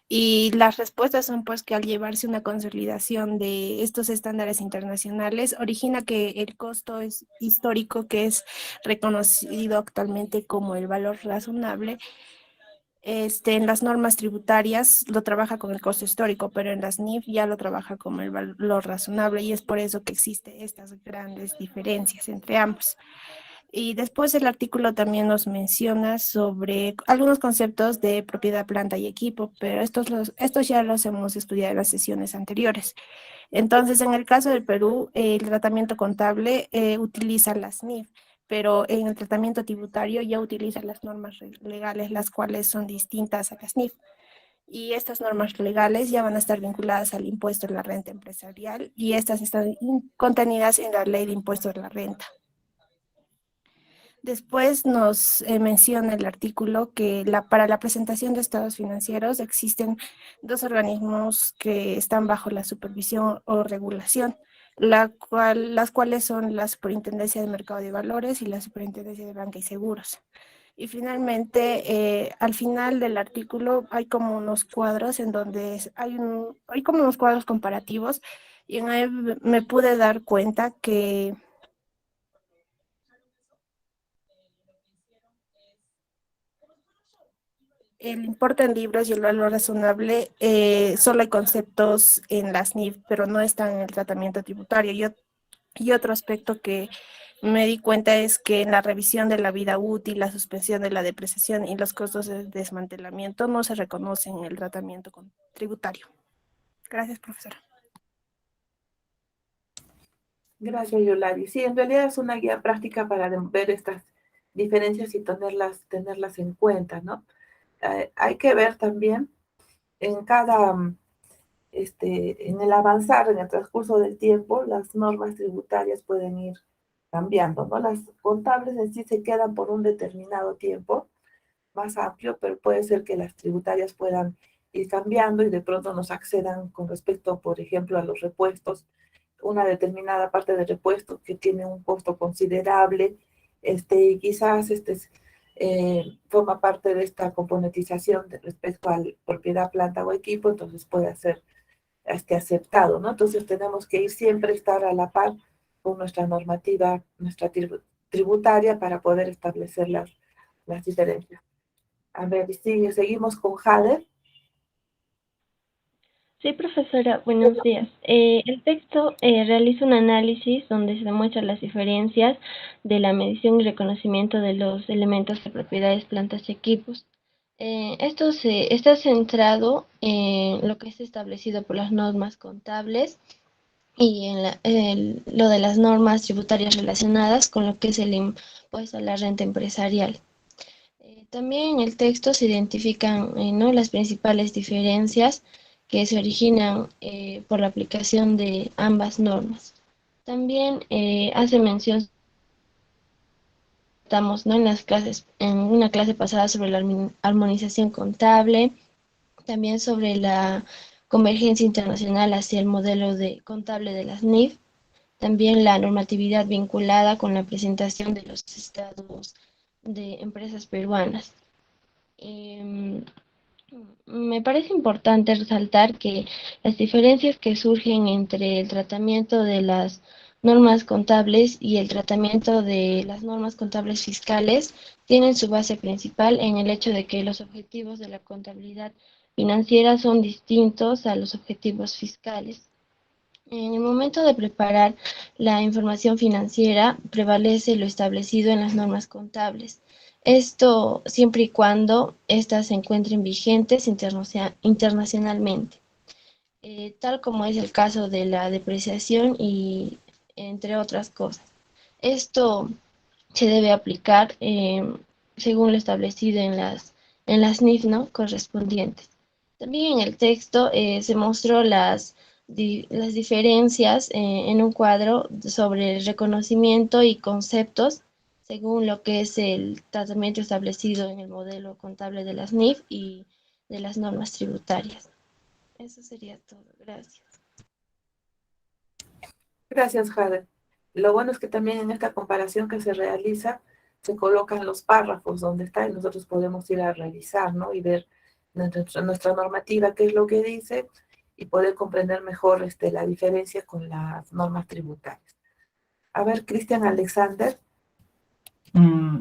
Y las respuestas son pues que al llevarse una consolidación de estos estándares internacionales, origina que el costo es histórico, que es reconocido actualmente como el valor razonable, en las normas tributarias lo trabaja con el costo histórico, pero en las NIF ya lo trabaja como el valor razonable y es por eso que existen estas grandes diferencias entre ambos. Y después el artículo también nos menciona sobre algunos conceptos de propiedad, planta y equipo, pero estos ya los hemos estudiado en las sesiones anteriores. Entonces, en el caso del Perú, el tratamiento contable utiliza las NIF, pero en el tratamiento tributario ya utiliza las normas legales, las cuales son distintas a las NIF. Y estas normas legales ya van a estar vinculadas al impuesto de la renta empresarial y estas están contenidas en la ley de impuesto de la renta. Después nos menciona el artículo que para la presentación de estados financieros existen dos organismos que están bajo la supervisión o regulación, las cuales son la Superintendencia de Mercado de Valores y la Superintendencia de Banca y Seguros. Y finalmente, al final del artículo hay como unos cuadros en donde hay como unos cuadros comparativos y en ahí me pude dar cuenta que el importe en libros y el valor razonable, solo hay conceptos en las NIF, pero no están en el tratamiento tributario. Y otro aspecto que me di cuenta es que en la revisión de la vida útil, la suspensión de la depreciación y los costos de desmantelamiento no se reconocen en el tratamiento tributario. Gracias, profesora. Gracias, Yolari. Sí, en realidad es una guía práctica para ver estas diferencias y tenerlas en cuenta, ¿no? Hay que ver también en en el avanzar, en el transcurso del tiempo, las normas tributarias pueden ir cambiando, ¿no? Las contables en sí se quedan por un determinado tiempo más amplio, pero puede ser que las tributarias puedan ir cambiando y de pronto nos accedan con respecto, por ejemplo, a los repuestos, una determinada parte de repuesto que tiene un costo considerable, y quizás forma parte de esta componentización respecto a propiedad, planta o equipo, entonces puede ser aceptado, ¿no? Entonces tenemos que ir siempre estar a la par con nuestra normativa, nuestra tributaria para poder establecer las diferencias. A ver, seguimos con Jade. Sí, profesora, buenos días. El texto realiza un análisis donde se demuestran las diferencias de la medición y reconocimiento de los elementos de propiedades, plantas y equipos. Esto está centrado en lo que es establecido por las normas contables y en lo de las normas tributarias relacionadas con lo que es el impuesto a la renta empresarial. También en el texto se identifican ¿no? las principales diferencias que se originan por la aplicación de ambas normas. También hace mención, estamos ¿no? en una clase pasada sobre la armonización contable, también sobre la convergencia internacional hacia el modelo contable de las NIF, también la normatividad vinculada con la presentación de los estados de empresas peruanas. Me parece importante resaltar que las diferencias que surgen entre el tratamiento de las normas contables y el tratamiento de las normas contables fiscales tienen su base principal en el hecho de que los objetivos de la contabilidad financiera son distintos a los objetivos fiscales. En el momento de preparar la información financiera, prevalece lo establecido en las normas contables. Esto siempre y cuando éstas se encuentren vigentes internacionalmente, tal como es el caso de la depreciación y entre otras cosas. Esto se debe aplicar según lo establecido en las NIF, ¿no? correspondientes. También en el texto se mostró las diferencias en un cuadro sobre el reconocimiento y conceptos según lo que es el tratamiento establecido en el modelo contable de las NIF y de las normas tributarias. Eso sería todo. Gracias. Gracias, Jade. Lo bueno es que también en esta comparación que se realiza, se colocan los párrafos donde está y nosotros podemos ir a revisar, ¿no? Y ver nuestra normativa, qué es lo que dice, y poder comprender mejor la diferencia con las normas tributarias. A ver, Cristian Alexander.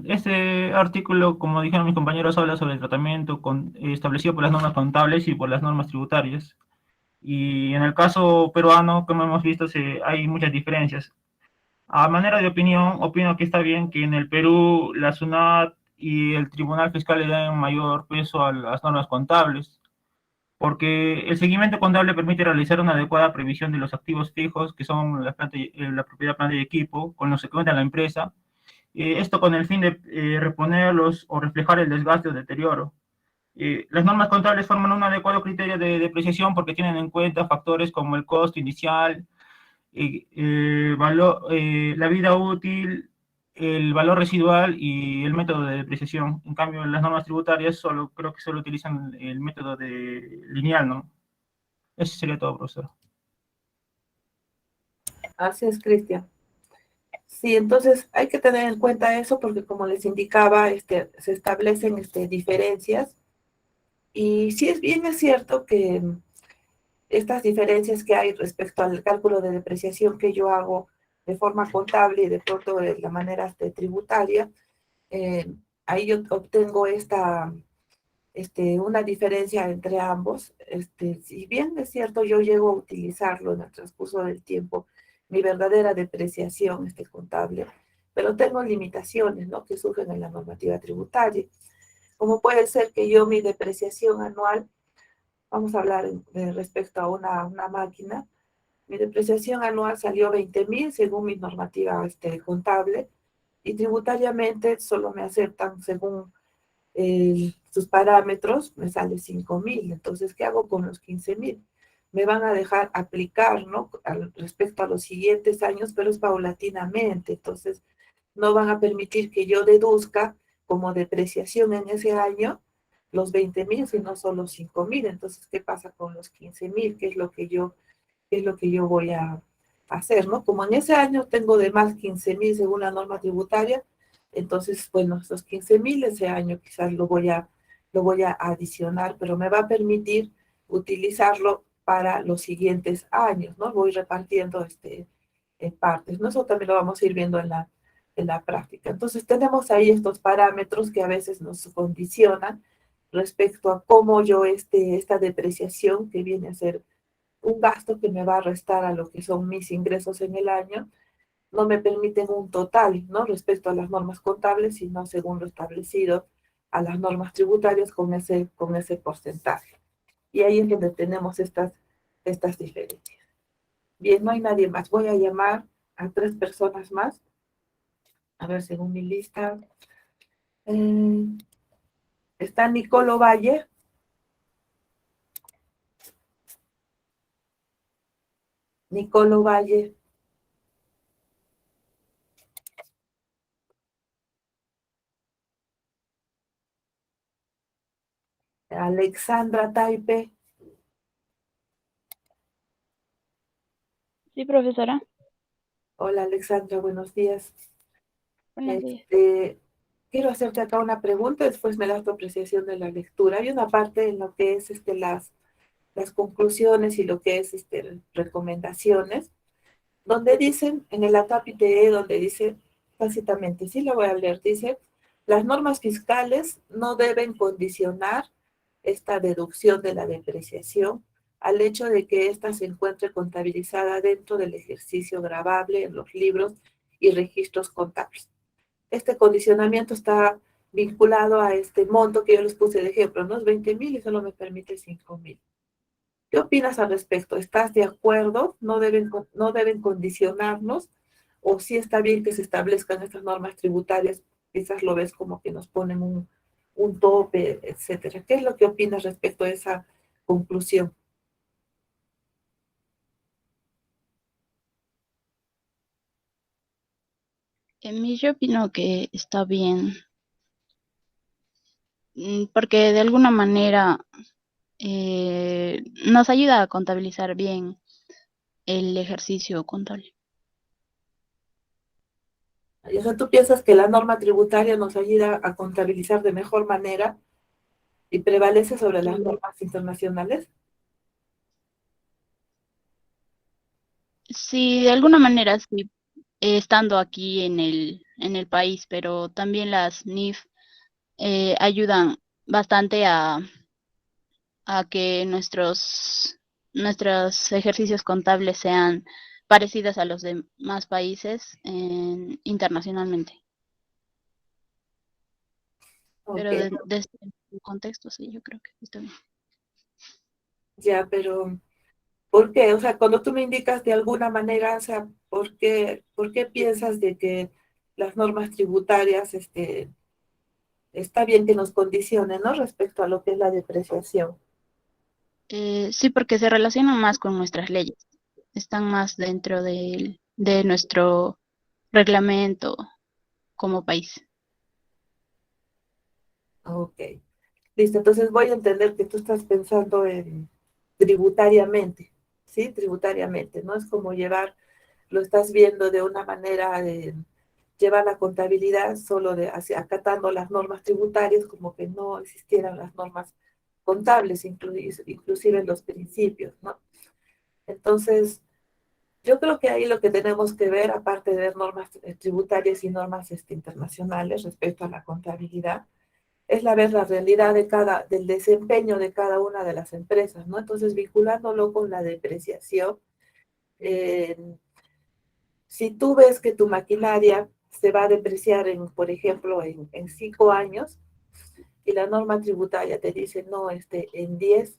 Este artículo, como dijeron mis compañeros, habla sobre el tratamiento establecido por las normas contables y por las normas tributarias. Y en el caso peruano, como hemos visto, hay muchas diferencias. A manera de opinión, opino que está bien que en el Perú la SUNAT y el Tribunal Fiscal le den mayor peso a las normas contables, porque el seguimiento contable permite realizar una adecuada previsión de los activos fijos, que son la propiedad, planta y equipo, con los que cuenta la empresa, esto con el fin de reponerlos o reflejar el desgaste o deterioro. Las normas contables forman un adecuado criterio de depreciación porque tienen en cuenta factores como el costo inicial, la vida útil, el valor residual y el método de depreciación. En cambio, en las normas tributarias creo que solo utilizan el método lineal, ¿no? Eso sería todo, profesor. Así es, Cristian. Sí, entonces hay que tener en cuenta eso porque como les indicaba, se establecen diferencias y sí es cierto que estas diferencias que hay respecto al cálculo de depreciación que yo hago de forma contable y de pronto de la manera tributaria, ahí yo obtengo una diferencia entre ambos. Si bien es cierto, yo llego a utilizarlo en el transcurso del tiempo, mi verdadera depreciación contable, pero tengo limitaciones, ¿no? Que surgen en la normativa tributaria. Como puede ser que yo mi depreciación anual, vamos a hablar respecto a una máquina, mi depreciación anual salió 20,000 según mi normativa contable y tributariamente solo me aceptan según sus parámetros, me sale 5,000. Entonces, ¿qué hago con los 15,000? Me van a dejar aplicar, ¿no? Respecto a los siguientes años, pero es paulatinamente. Entonces, no van a permitir que yo deduzca como depreciación en ese año los 20,000, sino solo 5,000. Entonces, ¿qué pasa con los 15,000? ¿Qué es lo que yo voy a hacer, ¿no? Como en ese año tengo de más 15,000 según la norma tributaria, entonces, bueno, esos 15,000 ese año quizás lo voy a adicionar, pero me va a permitir utilizarlo para los siguientes años, ¿no? Voy repartiendo en partes, ¿no? Eso también lo vamos a ir viendo en la práctica. Entonces, tenemos ahí estos parámetros que a veces nos condicionan respecto a cómo yo esta depreciación que viene a ser un gasto que me va a restar a lo que son mis ingresos en el año, no me permiten un total, ¿no? Respecto a las normas contables, sino según lo establecido a las normas tributarias con ese porcentaje. Y ahí es donde tenemos estas diferencias. Bien, no hay nadie más. Voy a llamar a 3 personas más. A ver, según mi lista. Está Nicolo Valle. Nicolo Valle. Alexandra Taipe. Sí, profesora. Hola, Alexandra, buenos días. Buenos días. Quiero hacerte acá una pregunta, después me das tu apreciación de la lectura. Hay una parte en lo que es las conclusiones y lo que es recomendaciones, donde dicen, en el acápite E, donde dice, tácitamente, sí lo voy a leer, dice, las normas fiscales no deben condicionar esta deducción de la depreciación al hecho de que ésta se encuentre contabilizada dentro del ejercicio gravable en los libros y registros contables. Este condicionamiento está vinculado a este monto que yo les puse de ejemplo, ¿no? Es 20,000 y solo me permite 5,000. ¿Qué opinas al respecto? ¿Estás de acuerdo? ¿No deben condicionarnos? ¿O sí está bien que se establezcan estas normas tributarias? Quizás lo ves como que nos ponen un tope, etcétera. ¿Qué es lo que opinas respecto a esa conclusión? En mí yo opino que está bien, porque de alguna manera nos ayuda a contabilizar bien el ejercicio contable. O sea, ¿tú piensas que la norma tributaria nos ayuda a contabilizar de mejor manera y prevalece sobre las normas internacionales? Sí, de alguna manera sí, estando aquí en el país, pero también las NIF ayudan bastante a que nuestros ejercicios contables sean parecidas a los demás países internacionalmente. Pero Ok, desde el contexto, sí, yo creo que está bien. ya, pero ¿por qué? O sea, cuando tú me indicas de alguna manera, o sea, por qué piensas de que las normas tributarias, está bien que nos condicionen, ¿no? Respecto a lo que es la depreciación. Sí, porque se relacionan más con nuestras leyes, están más dentro de nuestro reglamento como país. Ok, listo. Entonces voy a entender que tú estás pensando en tributariamente, ¿sí? Tributariamente, ¿no? Es como llevar, lo estás viendo de una manera de llevar la contabilidad solo acatando las normas tributarias, como que no existieran las normas contables, inclusive los principios, ¿no? Entonces, yo creo que ahí lo que tenemos que ver, aparte de ver normas tributarias y normas internacionales respecto a la contabilidad, es ver la realidad del desempeño de cada una de las empresas, ¿no? Entonces, vinculándolo con la depreciación, eh, si tú ves que tu maquinaria se va a depreciar, por ejemplo, en 5 años, y la norma tributaria te dice, no, en 10,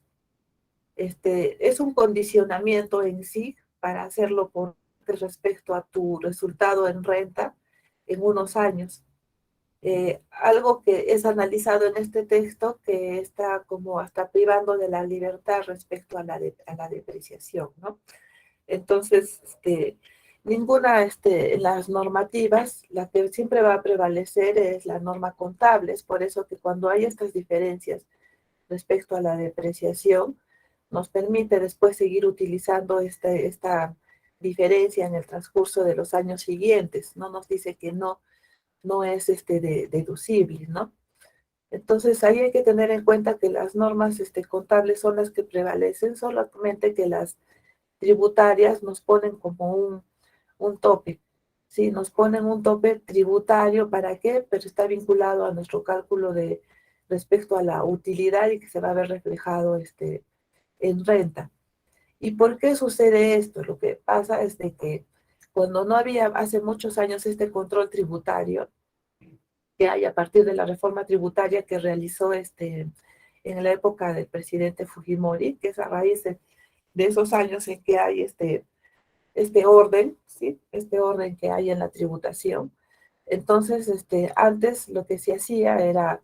es un condicionamiento en sí para hacerlo con respecto a tu resultado en renta en unos años. Algo que es analizado en este texto que está como hasta privando de la libertad respecto a a la depreciación, ¿no? Entonces, en las normativas, la que siempre va a prevalecer es la norma contable. Es por eso que cuando hay estas diferencias respecto a la depreciación, nos permite después seguir utilizando esta diferencia en el transcurso de los años siguientes. No nos dice que no es deducible, ¿no? Entonces ahí hay que tener en cuenta que las normas contables son las que prevalecen, solamente que las tributarias nos ponen como un tope, ¿sí? Nos ponen un tope tributario, ¿para qué? Pero está vinculado a nuestro cálculo de respecto a la utilidad y que se va a ver reflejado en renta. ¿Y por qué sucede esto? Lo que pasa es de que cuando no había hace muchos años este control tributario que hay a partir de la reforma tributaria que realizó en la época del presidente Fujimori, que es a raíz de esos años en que hay este orden, ¿sí? Este orden que hay en la tributación. Entonces, antes lo que se hacía era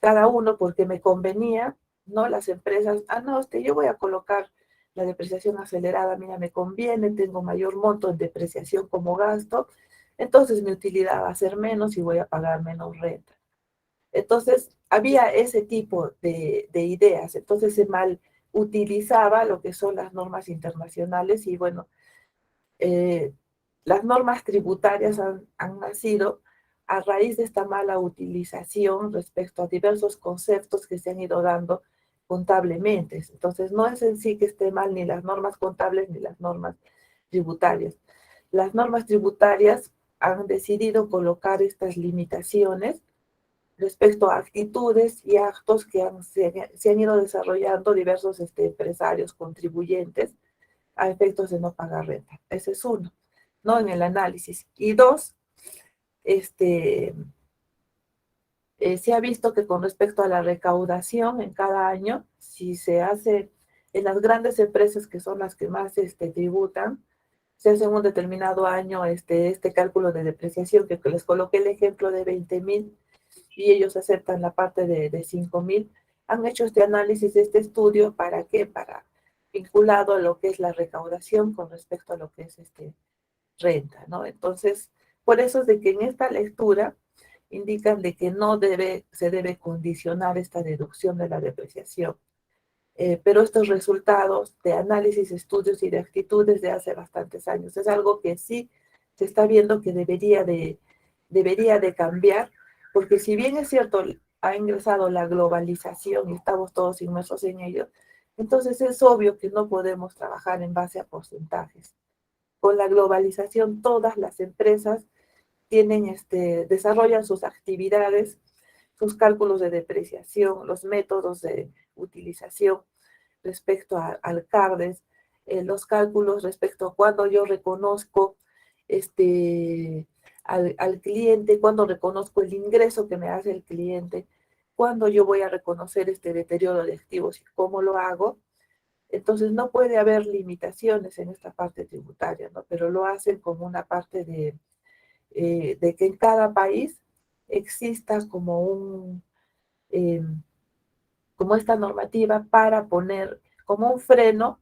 cada uno porque me convenía, ¿no? Las empresas, no, yo voy a colocar la depreciación acelerada, mira, me conviene, tengo mayor monto en depreciación como gasto, entonces mi utilidad va a ser menos y voy a pagar menos renta. Entonces, había ese tipo de ideas, entonces se mal utilizaba lo que son las normas internacionales y bueno, las normas tributarias han nacido a raíz de esta mala utilización respecto a diversos conceptos que se han ido dando contablemente. Entonces, no es en sí que esté mal ni las normas contables ni las normas tributarias. Las normas tributarias han decidido colocar estas limitaciones respecto a actitudes y actos que se han ido desarrollando diversos empresarios contribuyentes a efectos de no pagar renta. Ese es uno, ¿no? En el análisis. Y dos, se ha visto que con respecto a la recaudación en cada año, si se hace en las grandes empresas que son las que más tributan, se hace en un determinado año este cálculo de depreciación, que les coloqué el ejemplo de 20,000 y ellos aceptan la parte de 5,000. Han hecho este análisis, este estudio, ¿para qué? Para vinculado a lo que es la recaudación con respecto a lo que es renta, ¿no? Entonces, por eso es de que en esta lectura indican de que se debe condicionar esta deducción de la depreciación. Pero estos resultados de análisis, estudios y de actitudes de hace bastantes años es algo que sí se está viendo que debería de cambiar, porque si bien es cierto, ha ingresado la globalización y estamos todos inmersos en ello, entonces es obvio que no podemos trabajar en base a porcentajes. Con la globalización, todas las empresas desarrollan sus actividades, sus cálculos de depreciación, los métodos de utilización respecto al CARDES, los cálculos respecto a cuando yo reconozco al cliente, cuando reconozco el ingreso que me hace el cliente, cuando yo voy a reconocer este deterioro de activos y cómo lo hago. Entonces no puede haber limitaciones en esta parte tributaria, ¿no? Pero lo hacen como una parte de que en cada país exista como como esta normativa para poner como un freno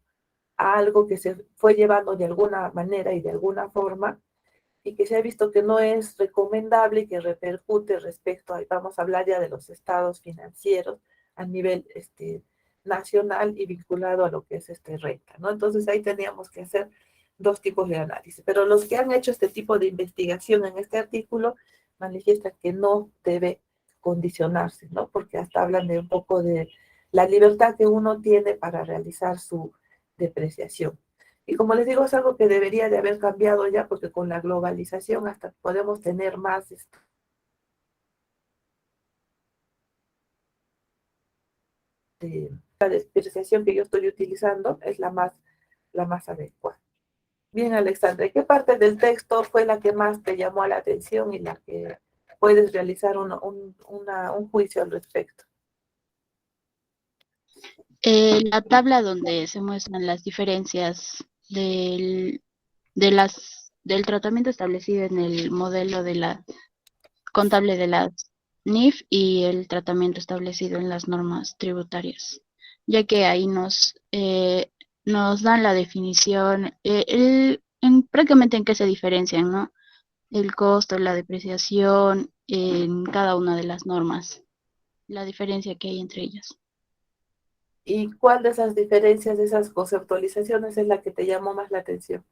a algo que se fue llevando de alguna manera y de alguna forma, y que se ha visto que no es recomendable y que repercute respecto a, vamos a hablar ya de los estados financieros a nivel nacional y vinculado a lo que es renta, ¿no? Entonces ahí teníamos que hacer dos tipos de análisis, pero los que han hecho este tipo de investigación en este artículo manifiestan que no debe condicionarse, ¿no? Porque hasta hablan de un poco de la libertad que uno tiene para realizar su depreciación. Y como les digo, es algo que debería de haber cambiado ya, porque con la globalización hasta podemos tener más la depreciación que yo estoy utilizando es la más adecuada. Bien, Alexandra, ¿qué parte del texto fue la que más te llamó la atención y la que puedes realizar un juicio al respecto? La tabla donde se muestran las diferencias del tratamiento establecido en el modelo de la contable de las NIF y el tratamiento establecido en las normas tributarias, ya que ahí nos dan la definición, prácticamente en qué se diferencian, ¿no? El costo, la depreciación en cada una de las normas, la diferencia que hay entre ellas. ¿Y cuál de esas diferencias, de esas conceptualizaciones es la que te llamó más la atención?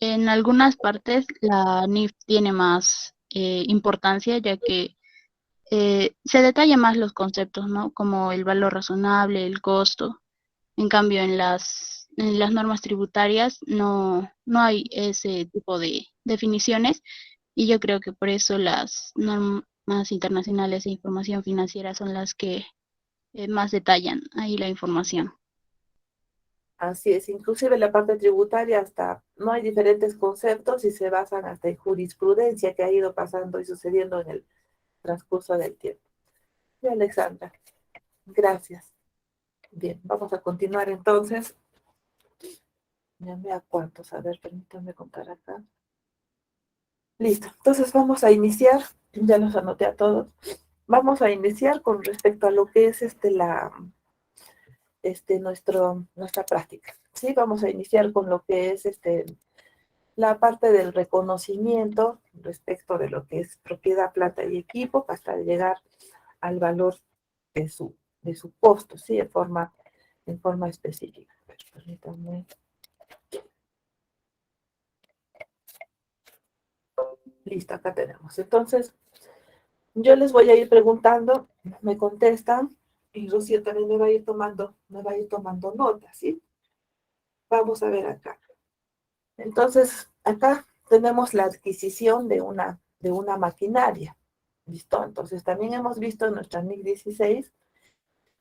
En algunas partes la NIF tiene más importancia, ya que se detalla más los conceptos, ¿no? Como el valor razonable, el costo. En cambio, en las normas tributarias no hay ese tipo de definiciones, y yo creo que por eso las normas internacionales de información financiera son las que más detallan ahí la información. Así es, inclusive la parte tributaria hasta no hay diferentes conceptos y se basan hasta en jurisprudencia que ha ido pasando y sucediendo en el transcurso del tiempo. Y Alexandra, gracias. Bien, vamos a continuar entonces. Dígame a cuántos, a ver, permítanme contar acá. Listo, entonces vamos a iniciar, ya los anoté a todos. Vamos a iniciar con respecto a lo que es nuestra práctica. ¿Sí? Vamos a iniciar con lo que es la parte del reconocimiento respecto de lo que es propiedad, planta y equipo, hasta llegar al valor de su costo, ¿sí? En forma específica. Permítanme. Listo, acá tenemos. Entonces, yo les voy a ir preguntando, me contestan, y Rocío también me va a ir tomando notas, ¿sí? Vamos a ver acá. Entonces, acá tenemos la adquisición de una maquinaria. ¿Listo? Entonces, también hemos visto en nuestra NIC 16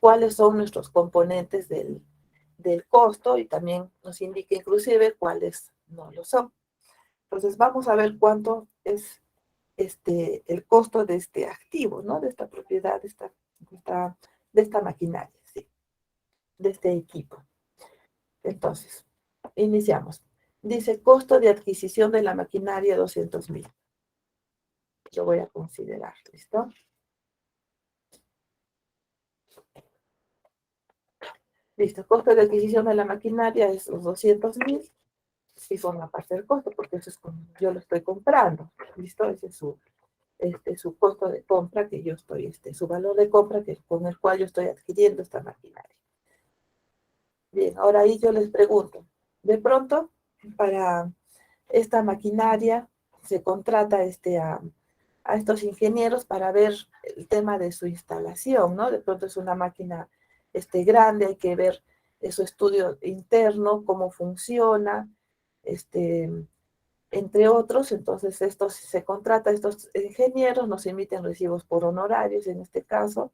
cuáles son nuestros componentes del costo y también nos indica inclusive cuáles no lo son. Entonces, vamos a ver cuánto es el costo de este activo, ¿no? De esta propiedad, de esta maquinaria, ¿sí? De este equipo. Entonces, iniciamos. Dice, costo de adquisición de la maquinaria, 200,000. Yo voy a considerar, ¿listo? Listo, costo de adquisición de la maquinaria es los 200,000. Sí forma parte del costo, porque eso es como yo lo estoy comprando, ¿listo? Ese es su costo de compra que yo estoy, su valor de compra con el cual yo estoy adquiriendo esta maquinaria. Bien, ahora ahí yo les pregunto, de pronto, para esta maquinaria se contrata a estos ingenieros para ver el tema de su instalación, ¿no? De pronto es una máquina grande, hay que ver su estudio interno, cómo funciona, entre otros. Entonces se contrata a estos ingenieros, nos emiten recibos por honorarios en este caso,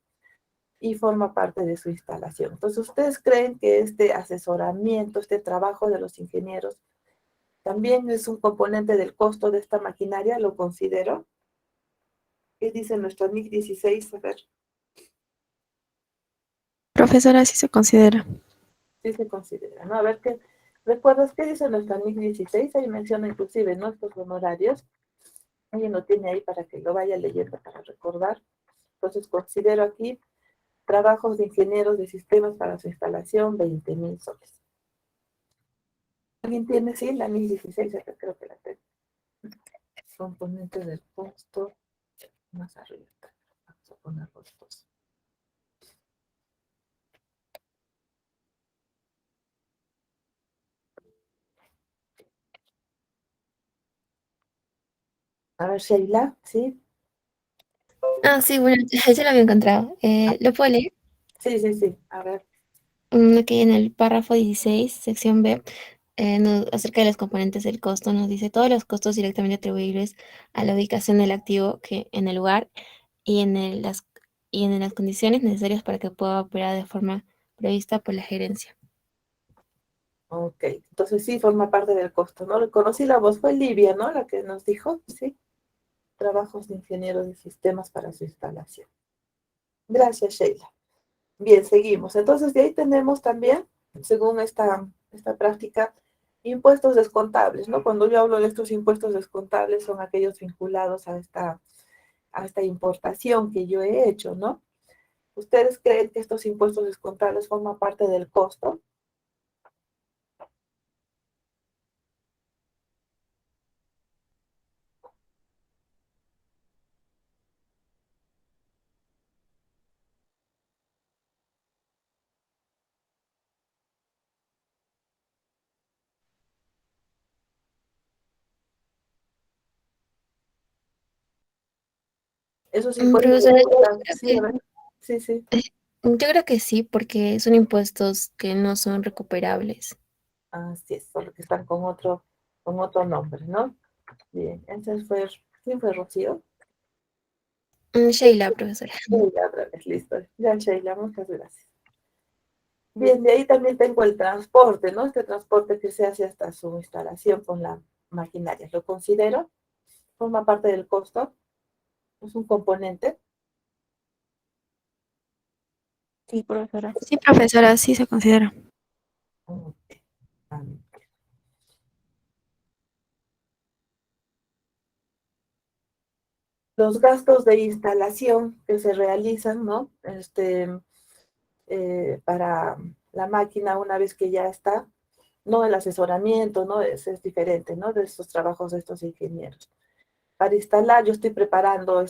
y forma parte de su instalación. Entonces, ¿ustedes creen que este asesoramiento, este trabajo de los ingenieros, también es un componente del costo de esta maquinaria? ¿Lo considero? ¿Qué dice nuestra NIC 16? A ver, Profesora, sí se considera. sí se considera, ¿no? A ver, ¿qué recuerdas qué dice nuestra NIC 16? Ahí menciona inclusive nuestros honorarios. Alguien lo tiene ahí para que lo vaya leyendo para recordar. Entonces, considero aquí trabajos de ingenieros de sistemas para su instalación, 20.000 soles. ¿Alguien tiene? Sí, la 1016, acá creo que la tengo. Componentes del costo, más arriba. Vamos a poner los dos. A ver, Sheila, ¿sí? Ah, sí, bueno, ya lo había encontrado. ¿Lo puedo leer? Sí, sí, sí. A ver. Aquí en el párrafo 16, sección B, acerca de los componentes del costo, nos dice todos los costos directamente atribuibles a la ubicación del activo que en el lugar y y en las condiciones necesarias para que pueda operar de forma prevista por la gerencia. Ok, entonces sí forma parte del costo, ¿no? Reconocí la voz, fue Livia, ¿no? La que nos dijo, sí. Trabajos de ingenieros de sistemas para su instalación. Gracias, Sheila. Bien, seguimos. Entonces, de ahí tenemos también, según esta práctica, impuestos descontables, ¿no? Cuando yo hablo de estos impuestos descontables, son aquellos vinculados a esta importación que yo he hecho, ¿no? ¿Ustedes creen que estos impuestos descontables forman parte del costo? Esos impuestos Profesora, descontables, sí, a ver. Sí, sí. yo creo que sí, porque son impuestos que no son recuperables. Así es, solo que están con otro nombre, ¿no? Bien, entonces fue, ¿quién fue Rocío? Sheila, profesora. Ya, otra vez, listo. Ya, Sheila, muchas gracias. Bien, de ahí también tengo el transporte, ¿no? Este transporte que se hace hasta su instalación con la maquinaria. ¿Lo considero? ¿Forma parte del costo? ¿Es un componente? Sí, profesora. Sí, profesora, sí se considera. Ok. Los gastos de instalación que se realizan, ¿no? Para la máquina una vez que ya está, no el asesoramiento, ¿no? Es diferente, ¿no? De estos trabajos de estos ingenieros. Para instalar, yo estoy preparando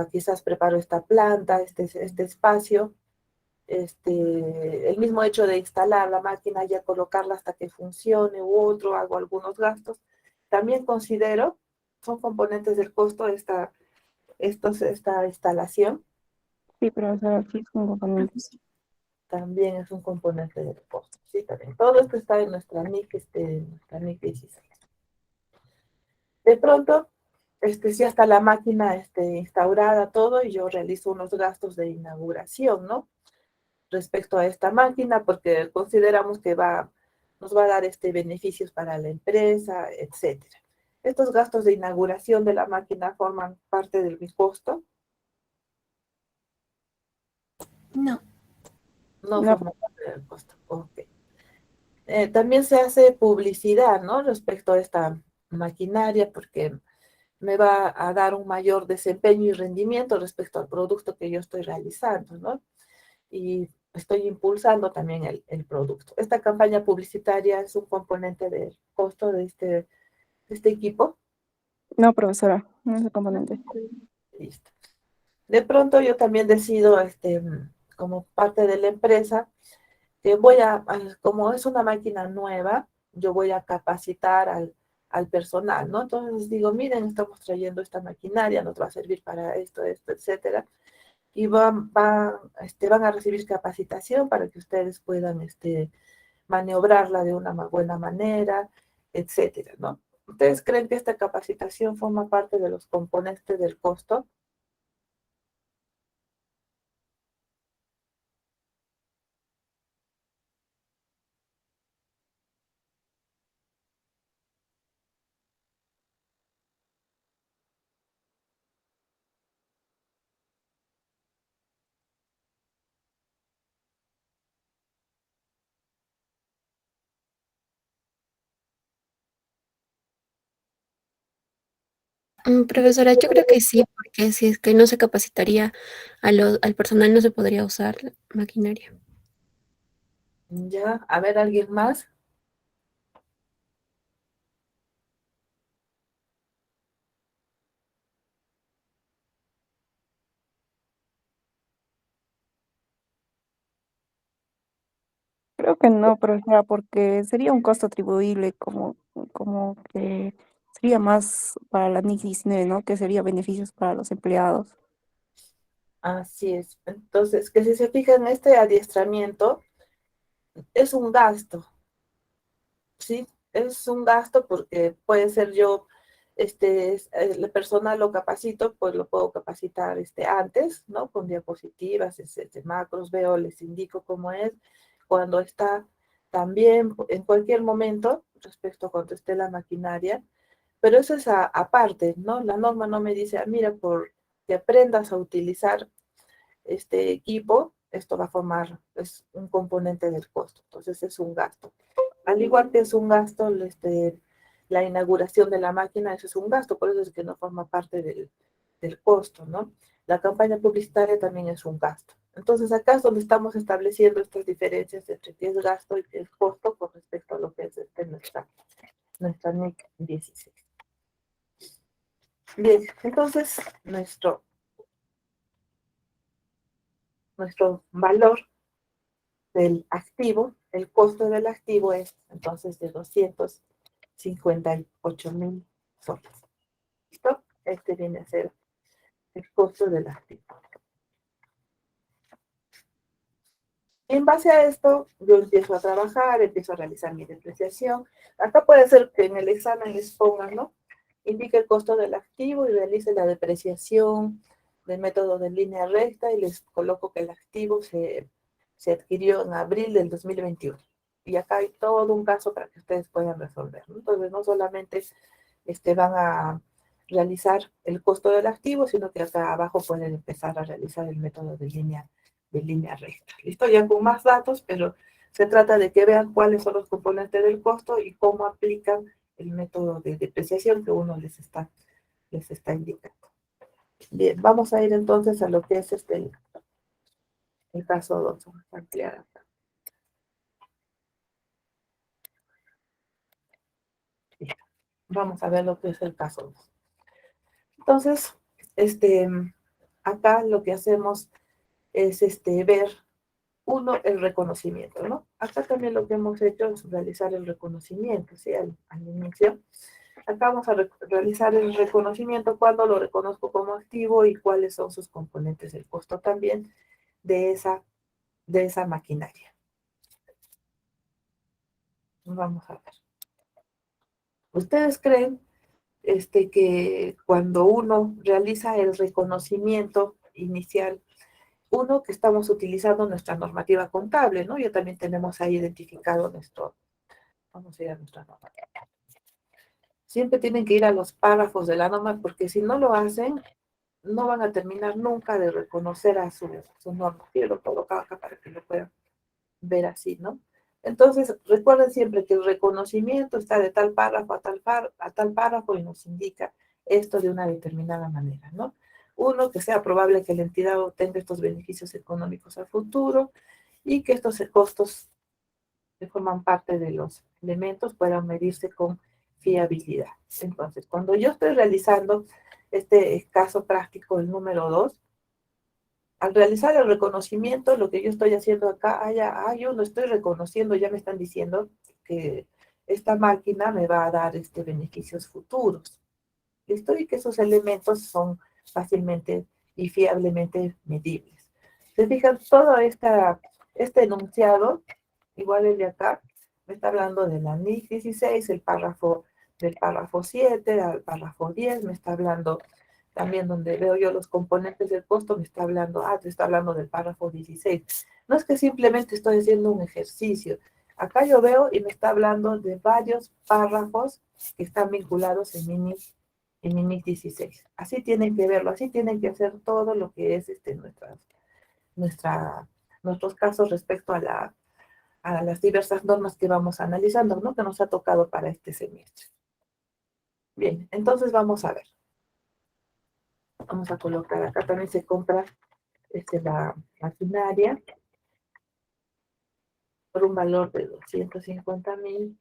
quizás preparo esta planta, este espacio, el mismo hecho de instalar la máquina, ya colocarla hasta que funcione u otro, hago algunos gastos. También considero, son componentes del costo esta instalación, Sí, profesora, sí, es un componente. también es un componente del costo. Sí, también. Todo esto está en nuestra NIC, nuestra NIC 16. De pronto, sí está la máquina instaurada, todo, y yo realizo unos gastos de inauguración, ¿no? Respecto a esta máquina, porque consideramos que nos va a dar beneficios para la empresa, etcétera. Estos gastos de inauguración de la máquina forman parte de mi costo. No. No No, forman parte del costo. Ok. También se hace publicidad, ¿no? Respecto a esta maquinaria, porque me va a dar un mayor desempeño y rendimiento respecto al producto que yo estoy realizando, ¿no? Y estoy impulsando también el producto. Esta campaña publicitaria es un componente del costo de este equipo. no, profesora, no es el componente. Listo. De pronto yo también decido, como parte de la empresa, que como es una máquina nueva, yo voy a capacitar al personal, ¿no? Entonces digo, miren, estamos trayendo esta maquinaria, nos va a servir para esto, etcétera. Y van a recibir capacitación para que ustedes puedan maniobrarla de una buena manera, etcétera, ¿no? ¿Ustedes creen que esta capacitación forma parte de los componentes del costo? Profesora, yo creo que sí, porque si es que no se capacitaría al personal, no se podría usar la maquinaria. Ya, a ver, ¿alguien más? Creo que no, profesora, porque sería un costo atribuible como que sería más para la NIC 19, ¿no? Que sería beneficios para los empleados. Así es. Entonces, que si se fijan, este adiestramiento es un gasto, ¿sí? Es un gasto porque puede ser yo, la persona lo capacito, pues lo puedo capacitar antes, ¿no? Con diapositivas, macros, veo, les indico cómo es, cuando está también, en cualquier momento, respecto a cuando esté la maquinaria, pero eso es aparte, ¿no? La norma no me dice, mira, por que aprendas a utilizar este equipo, esto va a formar, es un componente del costo, entonces es un gasto. Al igual que es un gasto, la inauguración de la máquina, eso es un gasto, por eso es que no forma parte del costo, ¿no? La campaña publicitaria también es un gasto. Entonces acá es donde estamos estableciendo estas diferencias entre qué es gasto y qué es costo con respecto a lo que es nuestra NIC 16. Bien, entonces nuestro valor del activo, el costo del activo es entonces de 258.000 soles. ¿Listo? Este viene a ser el costo del activo. En base a esto, yo empiezo a trabajar, empiezo a realizar mi depreciación. Acá puede ser que en el examen les pongan, ¿no? Indique el costo del activo y realice la depreciación del método de línea recta y les coloco que el activo se adquirió en abril del 2021. Y acá hay todo un caso para que ustedes puedan resolver, ¿no? Entonces, no solamente van a realizar el costo del activo, sino que acá abajo pueden empezar a realizar el método de línea recta. ¿Listo? Ya con más datos, pero se trata de que vean cuáles son los componentes del costo y cómo aplican el método de depreciación que uno les está indicando. Bien, vamos a ir entonces a lo que es el caso 2. Vamos a ampliar acá. Bien, vamos a ver lo que es el caso 2. Entonces, acá lo que hacemos es ver, uno, el reconocimiento, ¿no? Acá también lo que hemos hecho es realizar el reconocimiento, ¿sí? Al inicio. Acá vamos a realizar el reconocimiento cuando lo reconozco como activo y cuáles son sus componentes, el costo también de esa maquinaria. Vamos a ver. ¿Ustedes creen que cuando uno realiza el reconocimiento inicial, uno, que estamos utilizando nuestra normativa contable, ¿no? Ya también tenemos ahí identificado vamos a ir a nuestra normativa. Siempre tienen que ir a los párrafos de la norma, porque si no lo hacen, no van a terminar nunca de reconocer a su norma. Yo lo coloco acá para que lo puedan ver así, ¿no? Entonces, recuerden siempre que el reconocimiento está de tal párrafo a tal párrafo y nos indica esto de una determinada manera, ¿no? Uno, que sea probable que la entidad obtenga estos beneficios económicos a futuro y que estos costos que forman parte de los elementos puedan medirse con fiabilidad. Entonces, cuando yo estoy realizando este caso práctico, el número 2, al realizar el reconocimiento, lo que yo estoy haciendo acá, yo lo estoy reconociendo, ya me están diciendo que esta máquina me va a dar beneficios futuros. ¿Listo? Y que esos elementos son fácilmente y fiablemente medibles. ¿Se fijan? Todo este enunciado, igual el de acá, me está hablando de la NIC 16, del párrafo 7 al párrafo 10, me está hablando también donde veo yo los componentes del costo, me está hablando del párrafo 16. No es que simplemente estoy haciendo un ejercicio. Acá yo veo y me está hablando de varios párrafos que están vinculados en mi NIC 16. Así tienen que verlo, así tienen que hacer todo lo que es nuestros casos respecto a las diversas normas que vamos analizando, ¿no? Que nos ha tocado para este semestre. Bien, entonces vamos a ver. Vamos a colocar acá, también se compra la maquinaria por un valor de 250.000,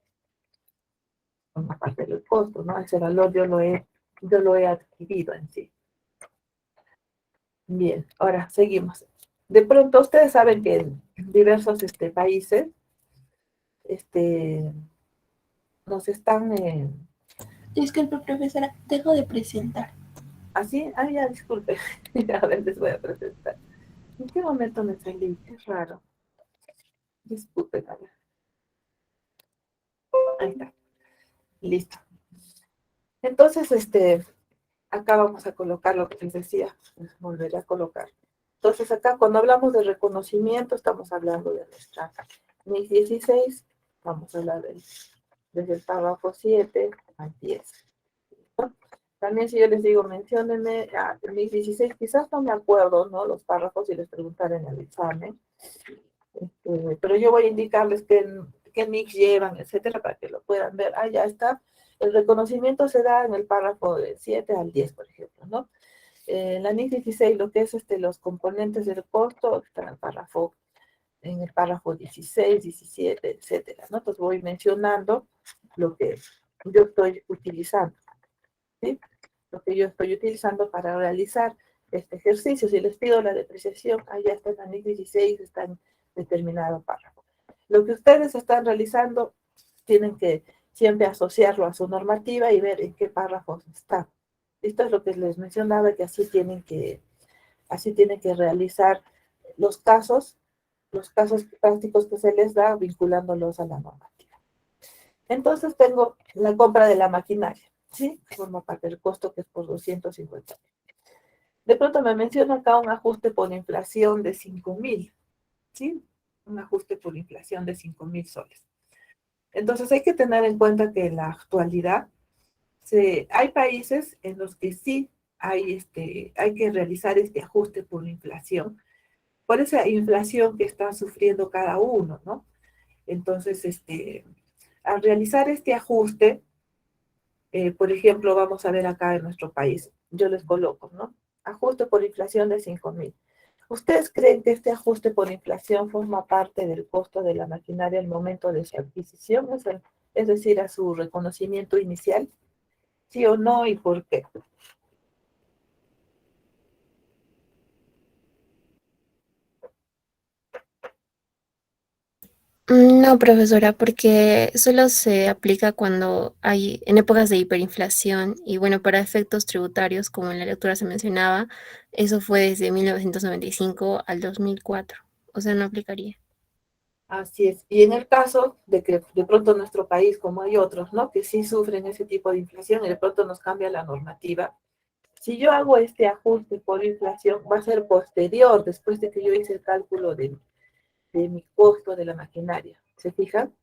una parte del costo, ¿no? Ese valor yo lo he adquirido en sí. Bien, ahora seguimos. De pronto, ustedes saben que en diversos países nos están... Disculpe, profesora, dejo de presentar. ¿Así? Ah, ya, disculpe. A ver, les voy a presentar. ¿En qué momento me salí? Qué raro. Disculpen, a ver. Ahí está. Listo. Entonces, acá vamos a colocar lo que les decía. Les volveré a colocar. Entonces, acá cuando hablamos de reconocimiento, estamos hablando de nuestra NIF 16. Vamos a hablar desde el párrafo 7 al 10. ¿No? También si yo les digo, menciónenme a NIF 16, quizás no me acuerdo, ¿no? Los párrafos y les preguntaré en el examen. Pero yo voy a indicarles qué NIF llevan, etcétera, para que lo puedan ver. Ah, ya está. El reconocimiento se da en el párrafo de 7 al 10, por ejemplo, ¿no? La NIF 16, lo que es los componentes del costo, está en el párrafo 16, 17, etcétera, ¿no? Entonces voy mencionando lo que yo estoy utilizando, ¿sí? Lo que yo estoy utilizando para realizar este ejercicio. Si les pido la depreciación, allá está en la NIF 16, está en determinado párrafo. Lo que ustedes están realizando, tienen que siempre asociarlo a su normativa y ver en qué párrafos está. Esto es lo que les mencionaba, que así tienen que realizar los casos prácticos que se les da vinculándolos a la normativa. Entonces tengo la compra de la maquinaria, ¿sí? Forma parte del costo, que es por 250.000. De pronto me menciona acá un ajuste por inflación de 5.000, ¿sí? Un ajuste por inflación de 5.000 soles. Entonces hay que tener en cuenta que en la actualidad hay países en los que sí hay que realizar este ajuste por inflación, por esa inflación que está sufriendo cada uno, ¿no? Entonces, al realizar este ajuste, por ejemplo, vamos a ver acá en nuestro país, yo les coloco, ¿no? Ajuste por inflación de 5.000. ¿Ustedes creen que este ajuste por inflación forma parte del costo de la maquinaria al momento de su adquisición? Es decir, a su reconocimiento inicial. ¿Sí o no y por qué? No, profesora, porque solo se aplica cuando hay en épocas de hiperinflación y bueno, para efectos tributarios, como en la lectura se mencionaba, eso fue desde 1995 al 2004, o sea, no aplicaría. Así es. Y en el caso de que de pronto nuestro país, como hay otros, ¿no? Que sí sufren ese tipo de inflación y de pronto nos cambia la normativa. Si yo hago este ajuste por inflación, va a ser posterior, después de que yo hice el cálculo de mi costo de la maquinaria. ¿Se fijan?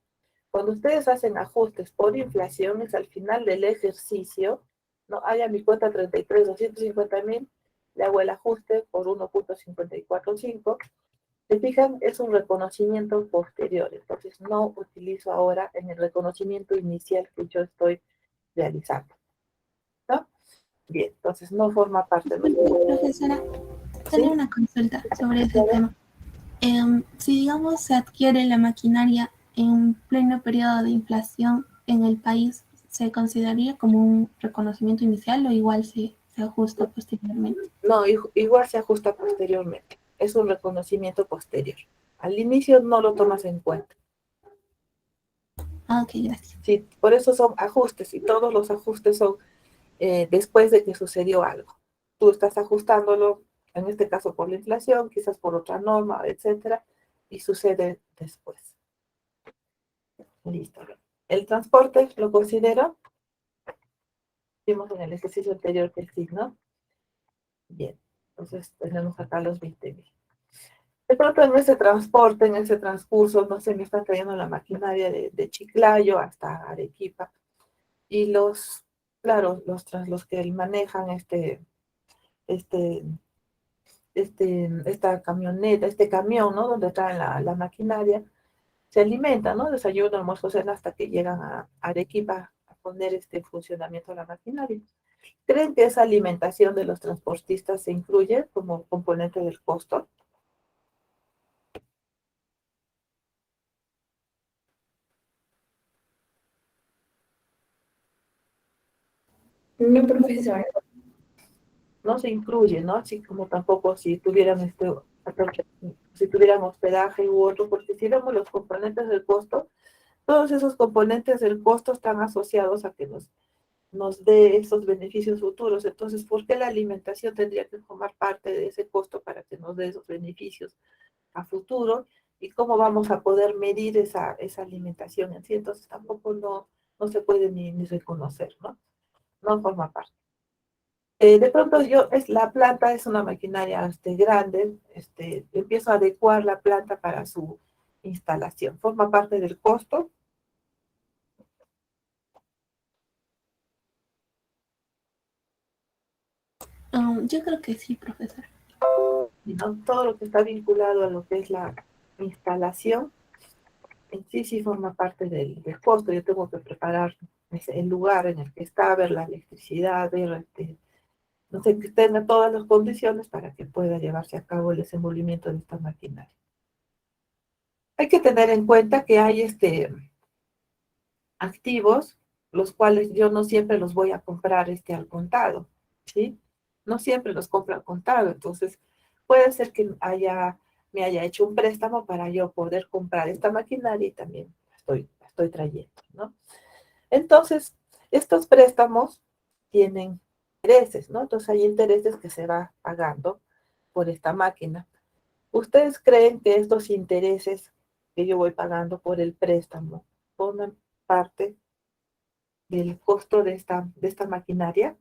Cuando ustedes hacen ajustes por inflación, es al final del ejercicio, ¿no? Haya mi cuenta 33, 250.000, le hago el ajuste por 1.545. ¿Se fijan? Es un reconocimiento posterior, entonces no utilizo ahora en el reconocimiento inicial que yo estoy realizando, ¿no? Bien, entonces no forma parte de... Profesora, tengo una consulta sobre ese tema. Si, digamos, se adquiere la maquinaria en pleno periodo de inflación en el país, ¿se consideraría como un reconocimiento inicial o igual se ajusta posteriormente? No, igual se ajusta posteriormente. Es un reconocimiento posterior. Al inicio no lo tomas en cuenta. Ah, ok, gracias. Sí, por eso son ajustes y todos los ajustes son después de que sucedió algo. Tú estás ajustándolo, en este caso por la inflación, quizás por otra norma, etcétera, y sucede después. Listo. El transporte lo considero. Vimos en el ejercicio anterior que sí, ¿no? Bien. Entonces tenemos acá los 20.000. De pronto en ese transporte, en ese transcurso, no sé, me está trayendo la maquinaria de Chiclayo hasta Arequipa. Y claro, los que manejan esta camioneta, este camión, ¿no? Donde traen la maquinaria, se alimentan, ¿no? Desayuno, almuerzo, cena, hasta que llegan a Arequipa a poner funcionamiento de la maquinaria. ¿Creen que esa alimentación de los transportistas se incluye como componente del costo? No, profesora. No se incluye, ¿no? Así como tampoco si tuvieran si tuvieran hospedaje u otro, porque si vemos los componentes del costo, todos esos componentes del costo están asociados a que nos dé esos beneficios futuros. Entonces, ¿por qué la alimentación tendría que formar parte de ese costo para que nos dé esos beneficios a futuro? ¿Y cómo vamos a poder medir esa alimentación en sí? Entonces, tampoco no se puede ni reconocer, ¿no? No forma parte. De pronto la planta es una maquinaria grande, empiezo a adecuar la planta para su instalación. ¿Forma parte del costo? Yo creo que sí, profesor. ¿No? Todo lo que está vinculado a lo que es la instalación, en sí forma parte del costo. Yo tengo que preparar el lugar en el que está, ver la electricidad, ver, no sé, que tenga todas las condiciones para que pueda llevarse a cabo el desenvolvimiento de esta maquinaria. Hay que tener en cuenta que hay activos, los cuales yo no siempre los voy a comprar al contado, ¿sí? No siempre los compro al contado, entonces puede ser que me haya hecho un préstamo para yo poder comprar esta maquinaria y también estoy trayendo, ¿no? Entonces, estos préstamos tienen intereses, ¿no? Entonces hay intereses que se va pagando por esta máquina. ¿Ustedes creen que estos intereses que yo voy pagando por el préstamo forman parte del costo de esta maquinaria?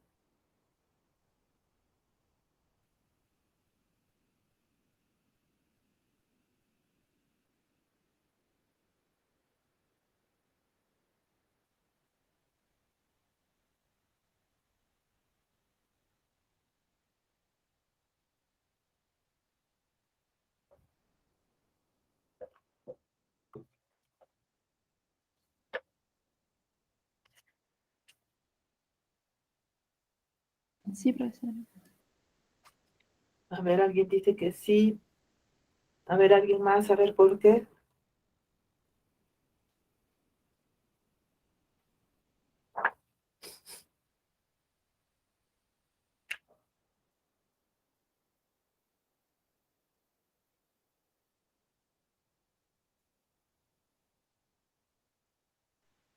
Sí, profesora. A ver, alguien dice que sí. A ver, alguien más, a ver por qué.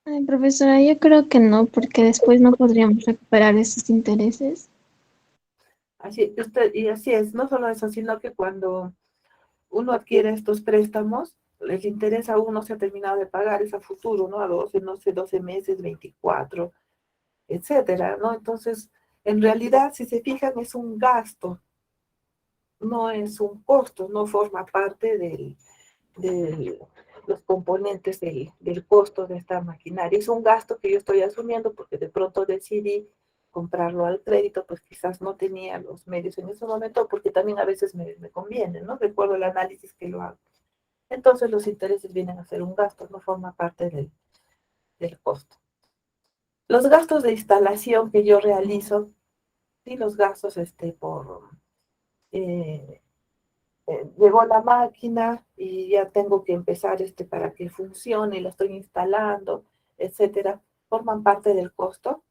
Ay, profesora, yo creo que no, porque después no podríamos recuperar esos intereses. Y así es, no solo eso, sino que cuando uno adquiere estos préstamos, el interés aún no se ha terminado de pagar, es a futuro, ¿no? A 12, no sé, 12 meses, 24, etcétera, ¿no? Entonces, en realidad, si se fijan, es un gasto, no es un costo, no forma parte de los componentes del costo de esta maquinaria. Es un gasto que yo estoy asumiendo porque de pronto decidí comprarlo al crédito, pues quizás no tenía los medios en ese momento, porque también a veces me conviene, ¿no? Recuerdo el análisis que lo hago. Entonces los intereses vienen a ser un gasto, no forma parte del costo. Los gastos de instalación que yo realizo, sí, los gastos eh, llegó la máquina y ya tengo que empezar para que funcione, la estoy instalando, etcétera, forman parte del costo.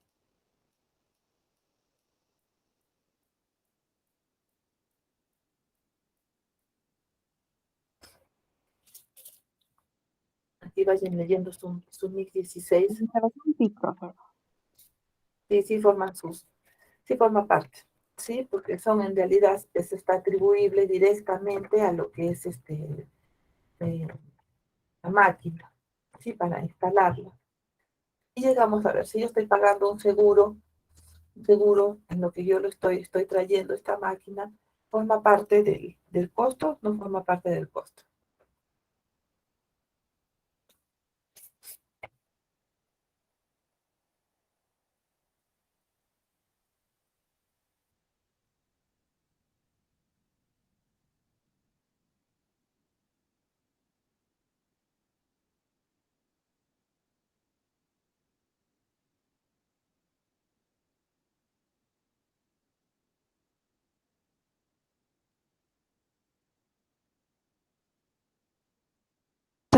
Aquí vayan leyendo su NIC 16. Sí, profesor. Sí forma parte, ¿sí? Porque son en realidad, está atribuible directamente a lo que es eh, la máquina, ¿sí? Para instalarla. Y llegamos a ver, si yo estoy pagando un seguro en lo que yo estoy trayendo esta máquina, ¿forma parte del costo? No forma parte del costo.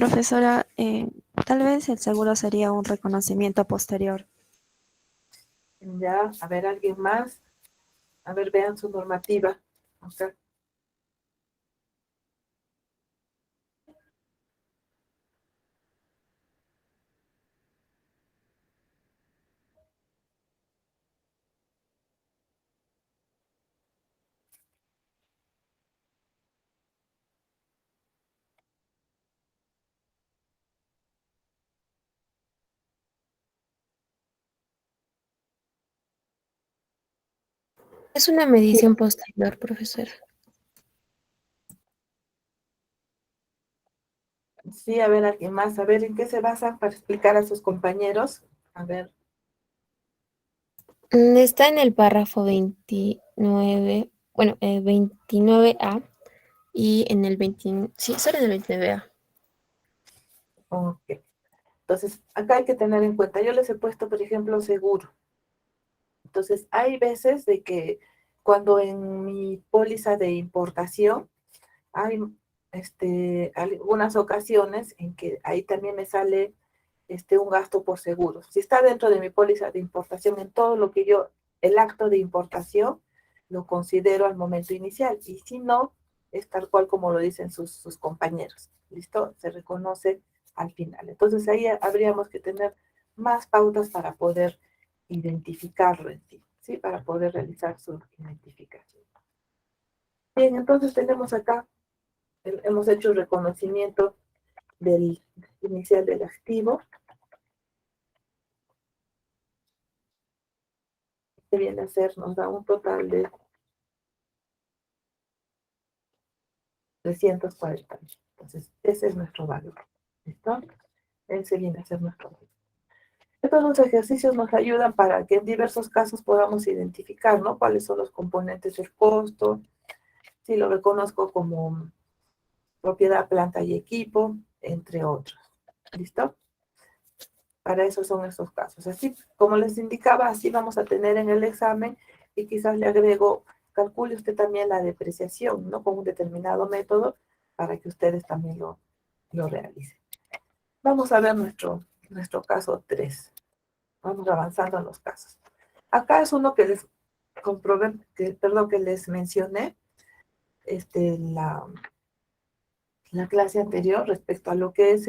Profesora, tal vez el seguro sería un reconocimiento posterior. Ya, a ver, ¿alguien más? A ver, vean su normativa. O sea, Es una medición posterior, profesora. sí, a ver, alguien más. A ver, ¿en qué se basan para explicar a sus compañeros? A ver, Está en el párrafo 29, bueno, 29A y en el 20, sí, solo en el 29A. ok. Entonces, acá hay que tener en cuenta, yo les he puesto, por ejemplo, seguro. Entonces, hay veces de que cuando en mi póliza de importación hay algunas ocasiones en que ahí también me sale un gasto por seguro. Si está dentro de mi póliza de importación, en todo lo que yo, el acto de importación, lo considero al momento inicial. Y si no, es tal cual como lo dicen sus compañeros. ¿Listo? Se reconoce al final. Entonces ahí habríamos que tener más pautas para poder identificarlo en sí, ¿sí? Para poder realizar su identificación. Bien, entonces tenemos acá, hemos hecho el reconocimiento del inicial del activo, que viene a ser, nos da un total de 340. Entonces, ese es nuestro valor. ¿Listo? Ese viene a ser nuestro valor. Estos dos ejercicios nos ayudan para que en diversos casos podamos identificar, ¿no? Cuáles son los componentes del costo, si lo reconozco como propiedad, planta y equipo, entre otros. ¿Listo? Para eso son estos casos. Así, como les indicaba, así vamos a tener en el examen y quizás le agrego, calcule usted también la depreciación, ¿no? Con un determinado método para que ustedes también lo realicen. Vamos a ver nuestro caso 3. Vamos avanzando en los casos. Acá es uno que les comprobé, que les mencioné la clase anterior respecto a lo que es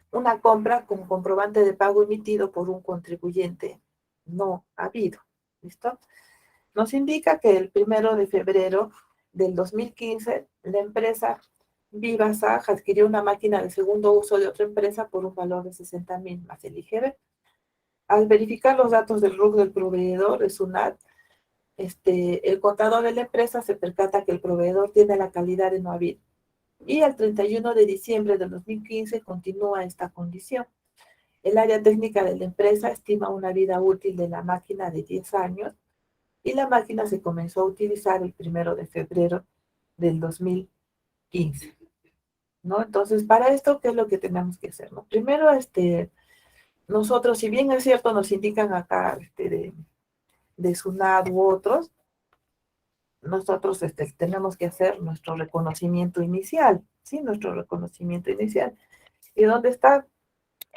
una compra con comprobante de pago emitido por un contribuyente no habido. ¿Listo? Nos indica que el 1 de febrero del 2015, la empresa Vivasaj adquirió una máquina de segundo uso de otra empresa por un valor de 60,000 más el IGB. Al verificar los datos del RUC del proveedor, es SUNAT, el contador de la empresa se percata que el proveedor tiene la calidad de no habido. Y al 31 de diciembre del 2015 continúa esta condición. El área técnica de la empresa estima una vida útil de la máquina de 10 años y la máquina se comenzó a utilizar el 1 de febrero del 2015. ¿No? Entonces, para esto, ¿qué es lo que tenemos que hacer? ¿No? Primero, nosotros, si bien es cierto, nos indican acá de SUNAT u otros, nosotros tenemos que hacer nuestro reconocimiento inicial, ¿sí? Nuestro reconocimiento inicial. ¿Y dónde está?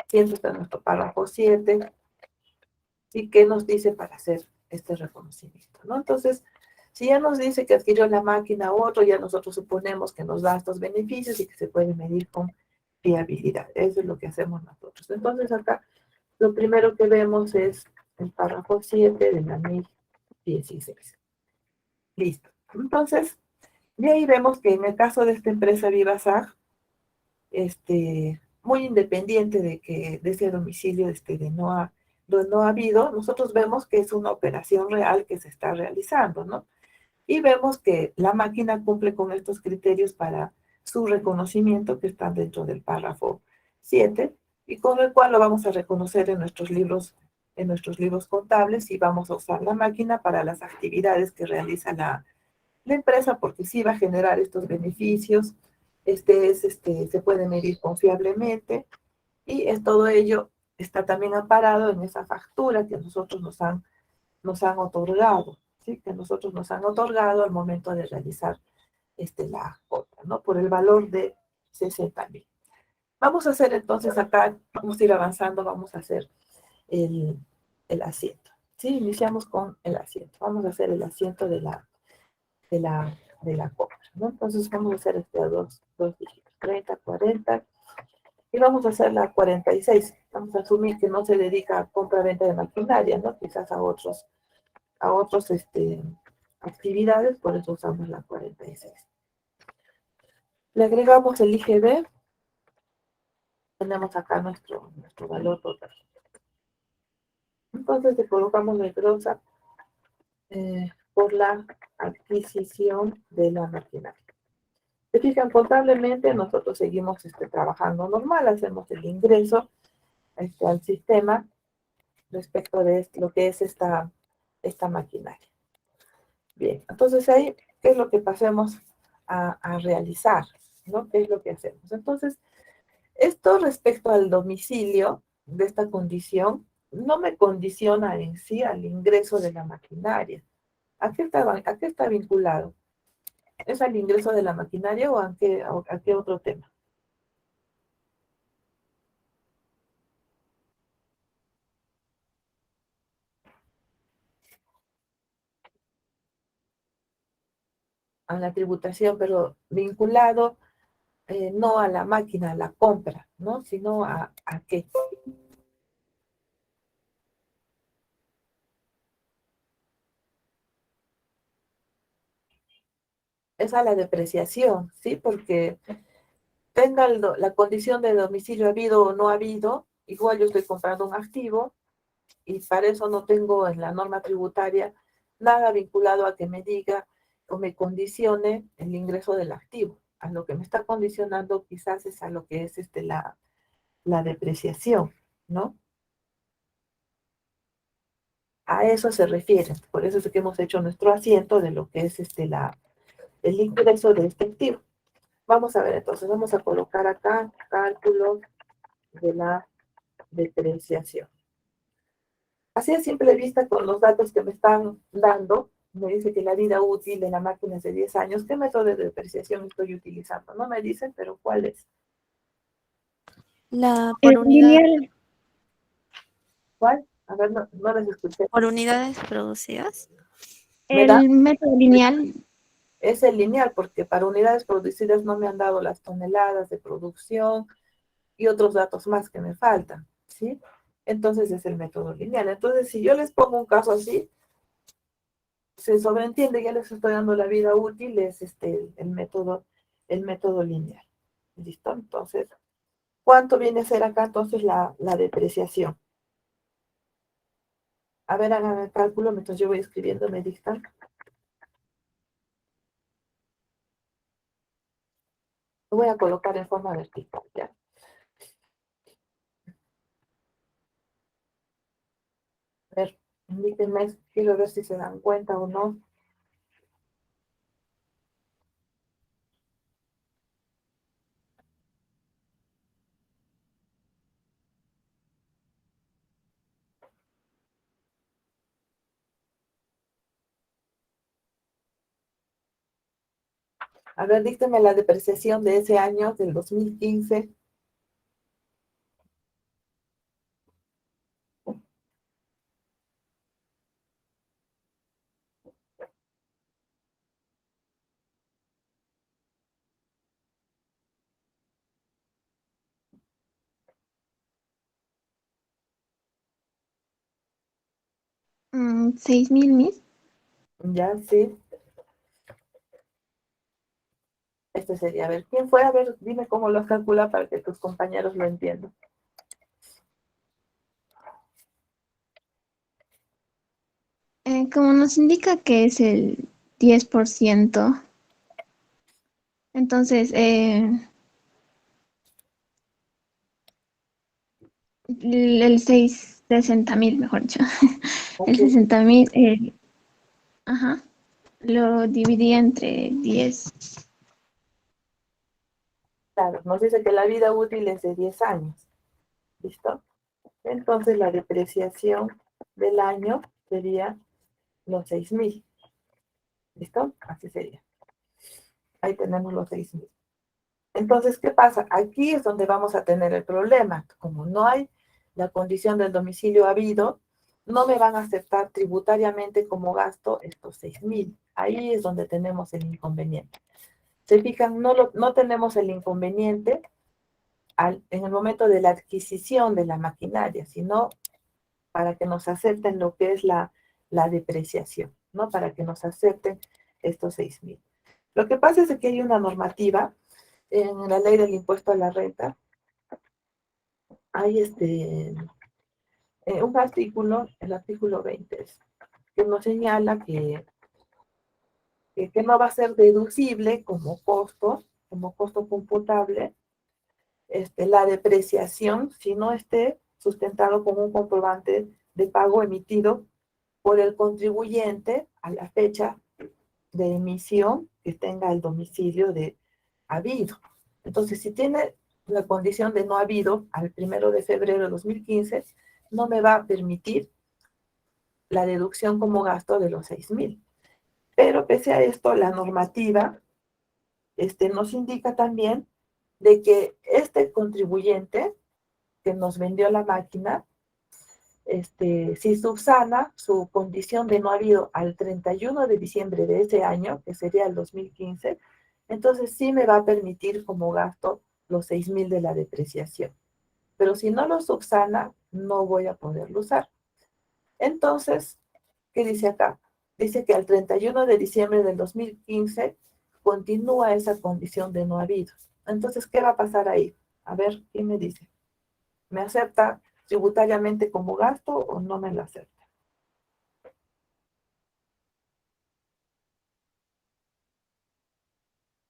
Siempre está en nuestro párrafo 7. ¿Y qué nos dice para hacer este reconocimiento? ¿No? Entonces, si ya nos dice que adquirió la máquina u otro, ya nosotros suponemos que nos da estos beneficios y que se puede medir con fiabilidad. Eso es lo que hacemos nosotros. Entonces, acá lo primero que vemos es el párrafo 7 de la NIF 16. Listo. Entonces, de ahí vemos que en el caso de esta empresa Vivasaj, muy independiente de ese domicilio de no ha habido, nosotros vemos que es una operación real que se está realizando, ¿no? Y vemos que la máquina cumple con estos criterios para su reconocimiento que están dentro del párrafo 7 y con el cual lo vamos a reconocer en nuestros libros contables y vamos a usar la máquina para las actividades que realiza la empresa porque sí va a generar estos beneficios, se puede medir confiablemente y todo ello está también amparado en esa factura que nosotros nos han otorgado, ¿sí? Que nosotros nos han otorgado al momento de realizar la otra, ¿no? Por el valor de 60.000. Vamos a hacer entonces acá, vamos a ir avanzando, vamos a hacer el asiento. ¿Sí? Iniciamos con el asiento. Vamos a hacer el asiento de la compra, ¿no? Entonces vamos a hacer a dos dígitos, 30, 40, y vamos a hacer la 46. Vamos a asumir que no se dedica a compra-venta de maquinaria, ¿no? Quizás a otros actividades, por eso usamos la 46. Le agregamos el IGB, tenemos acá nuestro valor total. Entonces le colocamos la grosa por la adquisición de la maquinaria. Se fijan, contablemente nosotros seguimos trabajando normal, hacemos el ingreso al sistema respecto de lo que es esta maquinaria. Bien, entonces ahí, ¿qué es lo que pasemos a realizar? ¿No? ¿Qué es lo que hacemos? Entonces, esto respecto al domicilio de esta condición, no me condiciona en sí al ingreso de la maquinaria. ¿A qué está vinculado? ¿Es al ingreso de la maquinaria o a qué otro tema? A la tributación, pero vinculado no a la máquina, a la compra, ¿no? Sino a qué. Es a la depreciación, ¿sí? Porque tenga la condición de domicilio habido o no habido, igual yo estoy comprando un activo y para eso no tengo en la norma tributaria nada vinculado a que me diga o me condicione el ingreso del activo. A lo que me está condicionando quizás es a lo que es la depreciación, ¿no? A eso se refiere. Por eso es que hemos hecho nuestro asiento de lo que es el ingreso de este activo. Vamos a ver entonces, vamos a colocar acá cálculo de la depreciación. Así a simple vista, con los datos que me están dando, me dice que la vida útil de la máquina es de 10 años. ¿Qué método de depreciación estoy utilizando? No me dicen, pero ¿cuál es? La por unidad, Lineal. ¿Cuál? A ver, no les escuché. por unidades producidas. ¿Me da? El método lineal. Es el lineal, porque para unidades producidas no me han dado las toneladas de producción y otros datos más que me faltan, ¿sí? Entonces es el método lineal. Entonces, si yo les pongo un caso así, se sobreentiende, ya les estoy dando la vida útil, es el método lineal. ¿Listo? Entonces, ¿cuánto viene a ser acá entonces la depreciación? A ver, hagan el cálculo mientras yo voy escribiendo, me dictan. Lo voy a colocar en forma vertical, ¿ya? A ver, indíquenme, quiero ver si se dan cuenta o no. A ver, dícteme la depreciación de ese año, del 2015. Mm, 6.000 mis. Ya, sí. Este sería, a ver, ¿quién fue? A ver, dime cómo lo calcula para que tus compañeros lo entiendan. Como nos indica que es el 10%, entonces el 60.000, mejor dicho, el Ok, 60.000, ajá, lo dividí entre 10. claro, nos dice que la vida útil es de 10 años. ¿Listo? Entonces la depreciación del año sería los 6.000. ¿Listo? Así sería. Ahí tenemos los 6.000. Entonces, ¿qué pasa? Aquí es donde vamos a tener el problema. Como no hay la condición del domicilio habido, no me van a aceptar tributariamente como gasto estos 6.000. Ahí es donde tenemos el inconveniente. Se fijan, no tenemos el inconveniente en el momento de la adquisición de la maquinaria, sino para que nos acepten lo que es la depreciación, ¿no? Para que nos acepten estos 6.000. Lo que pasa es que hay una normativa en la ley del impuesto a la renta. Hay un artículo, el artículo 20, que nos señala que no va a ser deducible como costo computable, la depreciación si no esté sustentado con un comprobante de pago emitido por el contribuyente a la fecha de emisión que tenga el domicilio de habido. Entonces, si tiene la condición de no habido al 1 de febrero de 2015, no me va a permitir la deducción como gasto de los 6.000. Pero pese a esto, la normativa nos indica también de que este contribuyente que nos vendió la máquina, si subsana su condición de no habido al 31 de diciembre de ese año, que sería el 2015, entonces sí me va a permitir como gasto los 6.000 de la depreciación. Pero si no lo subsana, no voy a poderlo usar. Entonces, ¿qué dice acá? Dice que al 31 de diciembre del 2015 continúa esa condición de no habido. Entonces, ¿qué va a pasar ahí? A ver, ¿quién me dice? ¿Me acepta tributariamente como gasto o no me lo acepta?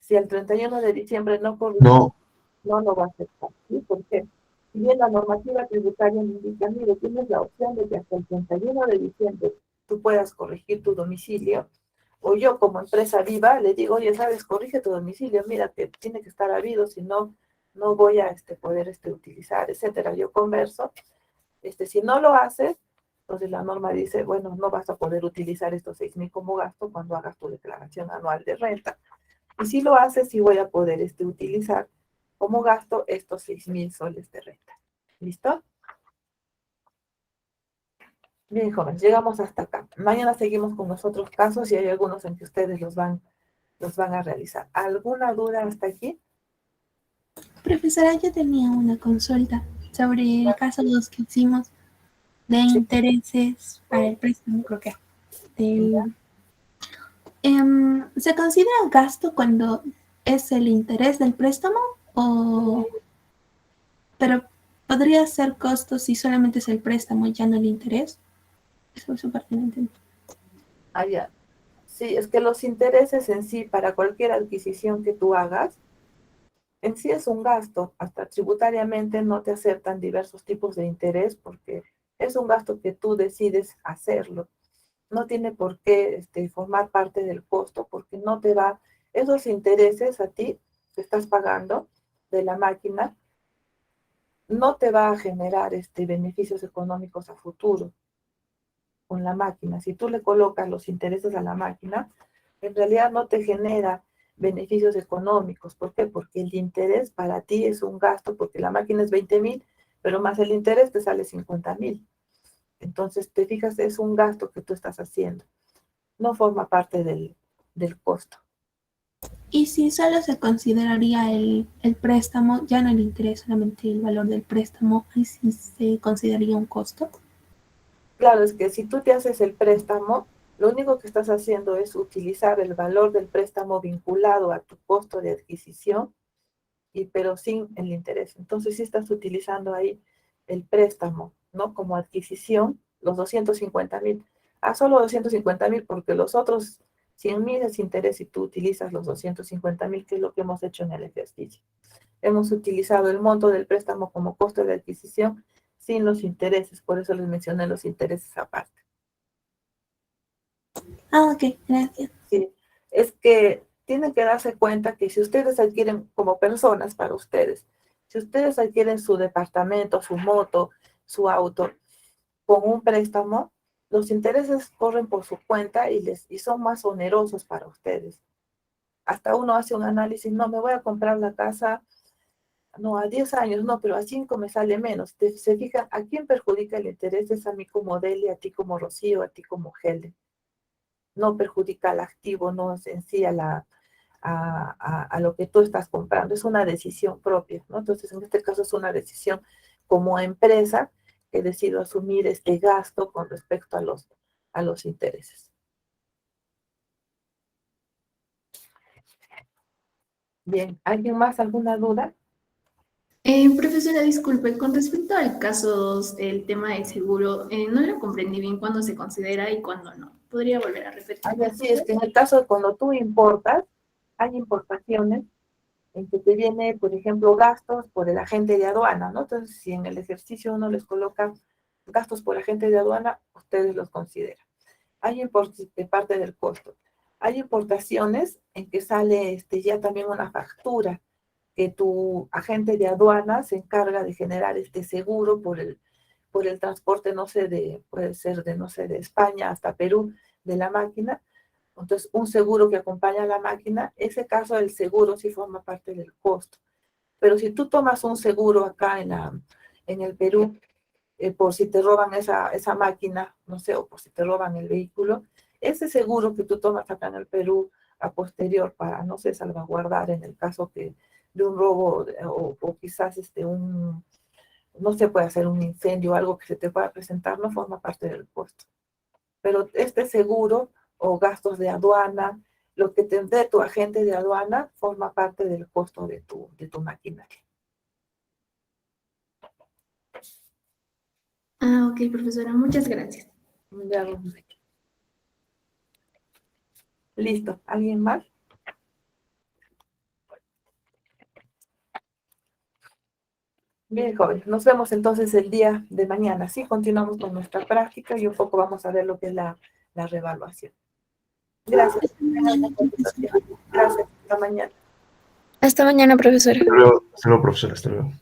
Si el 31 de diciembre no corresponde, no lo va a aceptar. ¿Sí? ¿Por qué? Si bien la normativa tributaria me indica, mire, tienes la opción de que hasta el 31 de diciembre tú puedas corregir tu domicilio, o yo como empresa viva le digo, oye, sabes, corrige tu domicilio, mira, que tiene que estar habido, si no, no voy a poder utilizar, etcétera. Yo converso. Si no lo haces, entonces la norma dice, bueno, no vas a poder utilizar estos 6.000 como gasto cuando hagas tu declaración anual de renta. Y si lo haces, sí voy a poder utilizar como gasto estos 6.000 soles de renta. ¿Listo? Bien, jóvenes, llegamos hasta acá. Mañana seguimos con los otros casos y hay algunos en que ustedes los van a realizar. ¿Alguna duda hasta aquí? Profesora, yo tenía una consulta sobre el caso 2 que hicimos de intereses para el préstamo, creo que ¿se considera gasto cuando es el interés del préstamo? Pero podría ser costo si solamente es el préstamo y ya no el interés. Eso es súper pertinente. Ya. Sí, es que los intereses en sí, para cualquier adquisición que tú hagas, en sí es un gasto. Hasta tributariamente no te aceptan diversos tipos de interés porque es un gasto que tú decides hacerlo. No tiene por qué formar parte del costo porque no te va, esos intereses a ti que estás pagando de la máquina, no te va a generar beneficios económicos a futuro con la máquina. Si tú le colocas los intereses a la máquina, en realidad no te genera beneficios económicos. ¿Por qué? Porque el interés para ti es un gasto, porque la máquina es 20.000, pero más el interés te sale 50.000. Entonces, te fijas, es un gasto que tú estás haciendo. No forma parte del costo. Y si solo se consideraría el préstamo, ya no el interés, solamente el valor del préstamo, ¿y si se consideraría un costo? Claro, es que si tú te haces el préstamo, lo único que estás haciendo es utilizar el valor del préstamo vinculado a tu costo de adquisición, pero sin el interés. Entonces sí estás utilizando ahí el préstamo, ¿no? Como adquisición, los 250.000. Solo 250.000 porque los otros 100.000 es interés y tú utilizas los 250.000, que es lo que hemos hecho en el ejercicio. Hemos utilizado el monto del préstamo como costo de adquisición sin los intereses, por eso les mencioné los intereses aparte. Ok, gracias. Sí, es que tienen que darse cuenta que si ustedes adquieren como personas para ustedes, si ustedes adquieren su departamento, su moto, su auto, con un préstamo, los intereses corren por su cuenta y son más onerosos para ustedes. hasta uno hace un análisis, no, me voy a comprar la casa, no, a 10 años, no, pero a 5 me sale menos. Se fijan, ¿a quién perjudica el interés? Es a mí como Deli, a ti como Rocío, a ti como Helen. No perjudica al activo, no es en sí a lo que tú estás comprando, es una decisión propia, ¿no? Entonces, en este caso es una decisión como empresa que decido asumir este gasto con respecto a los intereses. Bien, ¿alguien más? ¿Alguna duda? Profesora, disculpe, con respecto al caso del tema del seguro, no lo comprendí bien cuándo se considera y cuándo no. ¿Podría volver a repetir? Así es que en el caso de cuando tú importas, hay importaciones en que te viene, por ejemplo, gastos por el agente de aduana, ¿no? Entonces, si en el ejercicio uno les coloca gastos por agente de aduana, ustedes los consideran. Hay importes de parte del costo. Hay importaciones en que sale ya también una factura que tu agente de aduana se encarga de generar este seguro por el transporte, no sé, puede ser no sé, de España hasta Perú, de la máquina. Entonces, un seguro que acompaña a la máquina, ese caso del seguro sí forma parte del costo. Pero si tú tomas un seguro acá en el Perú, por si te roban esa máquina, no sé, o por si te roban el vehículo, ese seguro que tú tomas acá en el Perú a posterior para, no sé, salvaguardar en el caso de un robo o quizás no se puede hacer un incendio o algo que se te pueda presentar, no forma parte del costo. Pero este seguro o gastos de aduana, lo que te dé tu agente de aduana, forma parte del costo de tu maquinaria. Ah, ok, profesora, muchas gracias. Ya, listo. ¿Alguien más? Bien, jóvenes, nos vemos entonces el día de mañana. Sí, continuamos con nuestra práctica y un poco vamos a ver lo que es la reevaluación. Gracias. Gracias. Hasta mañana. Hasta mañana, profesora. Hasta luego, profesora. Hasta luego.